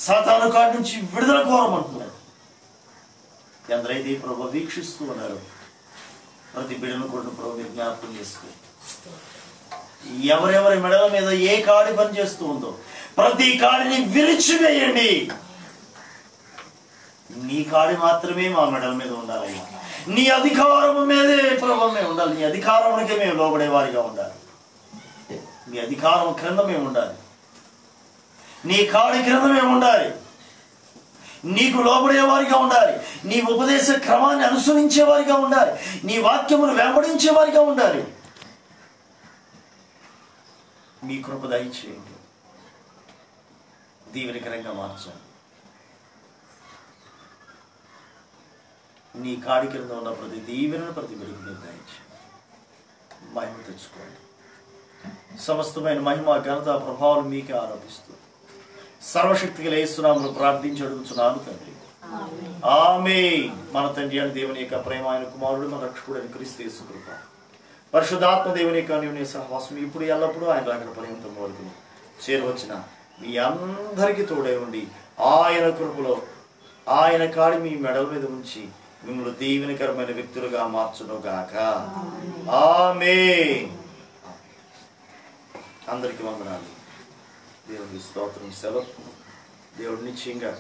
సాతాను కాడి నుంచి విడుదల కోరమంటున్నారు. ఎందరైతే ప్రభు వీక్షిస్తూ ఉన్నారు, ప్రతి బిడ్డను కూడా ప్రభు మీరు జ్ఞాపకం చేసుకో. ఎవరెవరి మెడల మీద ఏ కాడి పని చేస్తూ ఉందో ప్రతి కాడిని విరిచివేయండి. నీ కాడి మాత్రమే మా మెడల మీద ఉండాలి. నీ అధికారము మీదే ప్రభు మేము ఉండాలి. నీ అధికారమునికే మేము లోబడే వారిగా ఉండాలి. నీ అధికారం క్రింద మేము ఉండాలి. నీ కాడి క్రింద మేము ఉండాలి. నీకు లోబడే వారిగా ఉండాలి. నీ ఉపదేశ క్రమాన్ని అనుసరించే వారిగా ఉండాలి. నీ వాక్యమును వెంబడించే వారిగా ఉండాలి. మీ కృప దయచేయండి. దీవెనకరంగా మార్చండి. నీ కాడి కింద ఉన్న ప్రతి దీవెనను ప్రతి బిడ్డకు నిర్ణయించి మహిమ తెచ్చుకోండి. సమస్తమైన మహిమ, ఘనత, ప్రభావం మీకే ఆరోపిస్తూ సర్వశక్తిగా యేసునామములో ప్రార్థించి అడుగుచున్నాను తండ్రి. ఆమేన్. మన తండ్రి అయిన దేవుని యొక్క ప్రేమ, ఆయన కుమారుడు మన రక్షకుడైన క్రీస్తు యేసు కృప, పరిశుద్ధాత్మ దేవుని యొక్క అన్యోన్య సహవాసం ఇప్పుడు ఎల్లప్పుడూ ఆయన రాకడ పర్యంతం వరకు చేరవచ్చిన మీ అందరికీ తోడై ఉండి ఆయన కృపలో ఆయన కాడి మీ మెడల మీద ఉంచి మిమ్మల్ని దీవెనకరమైన వ్యక్తులుగా మార్చును గాక. ఆమేన్. అందరికీ వందనాలు. దేవుని స్తోత్రం. సెలవు. దేవుడు నిశ్చయంగా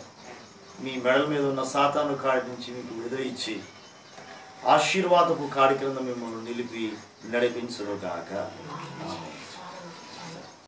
మీ మెడల మీద ఉన్న సాతాను కాడి నుంచి మీకు విడుదల ఇచ్చి ఆశీర్వాదపు కాడి క్రింద మిమ్మల్ని నిలిపి నడిపించును గాక. ఆమేన్.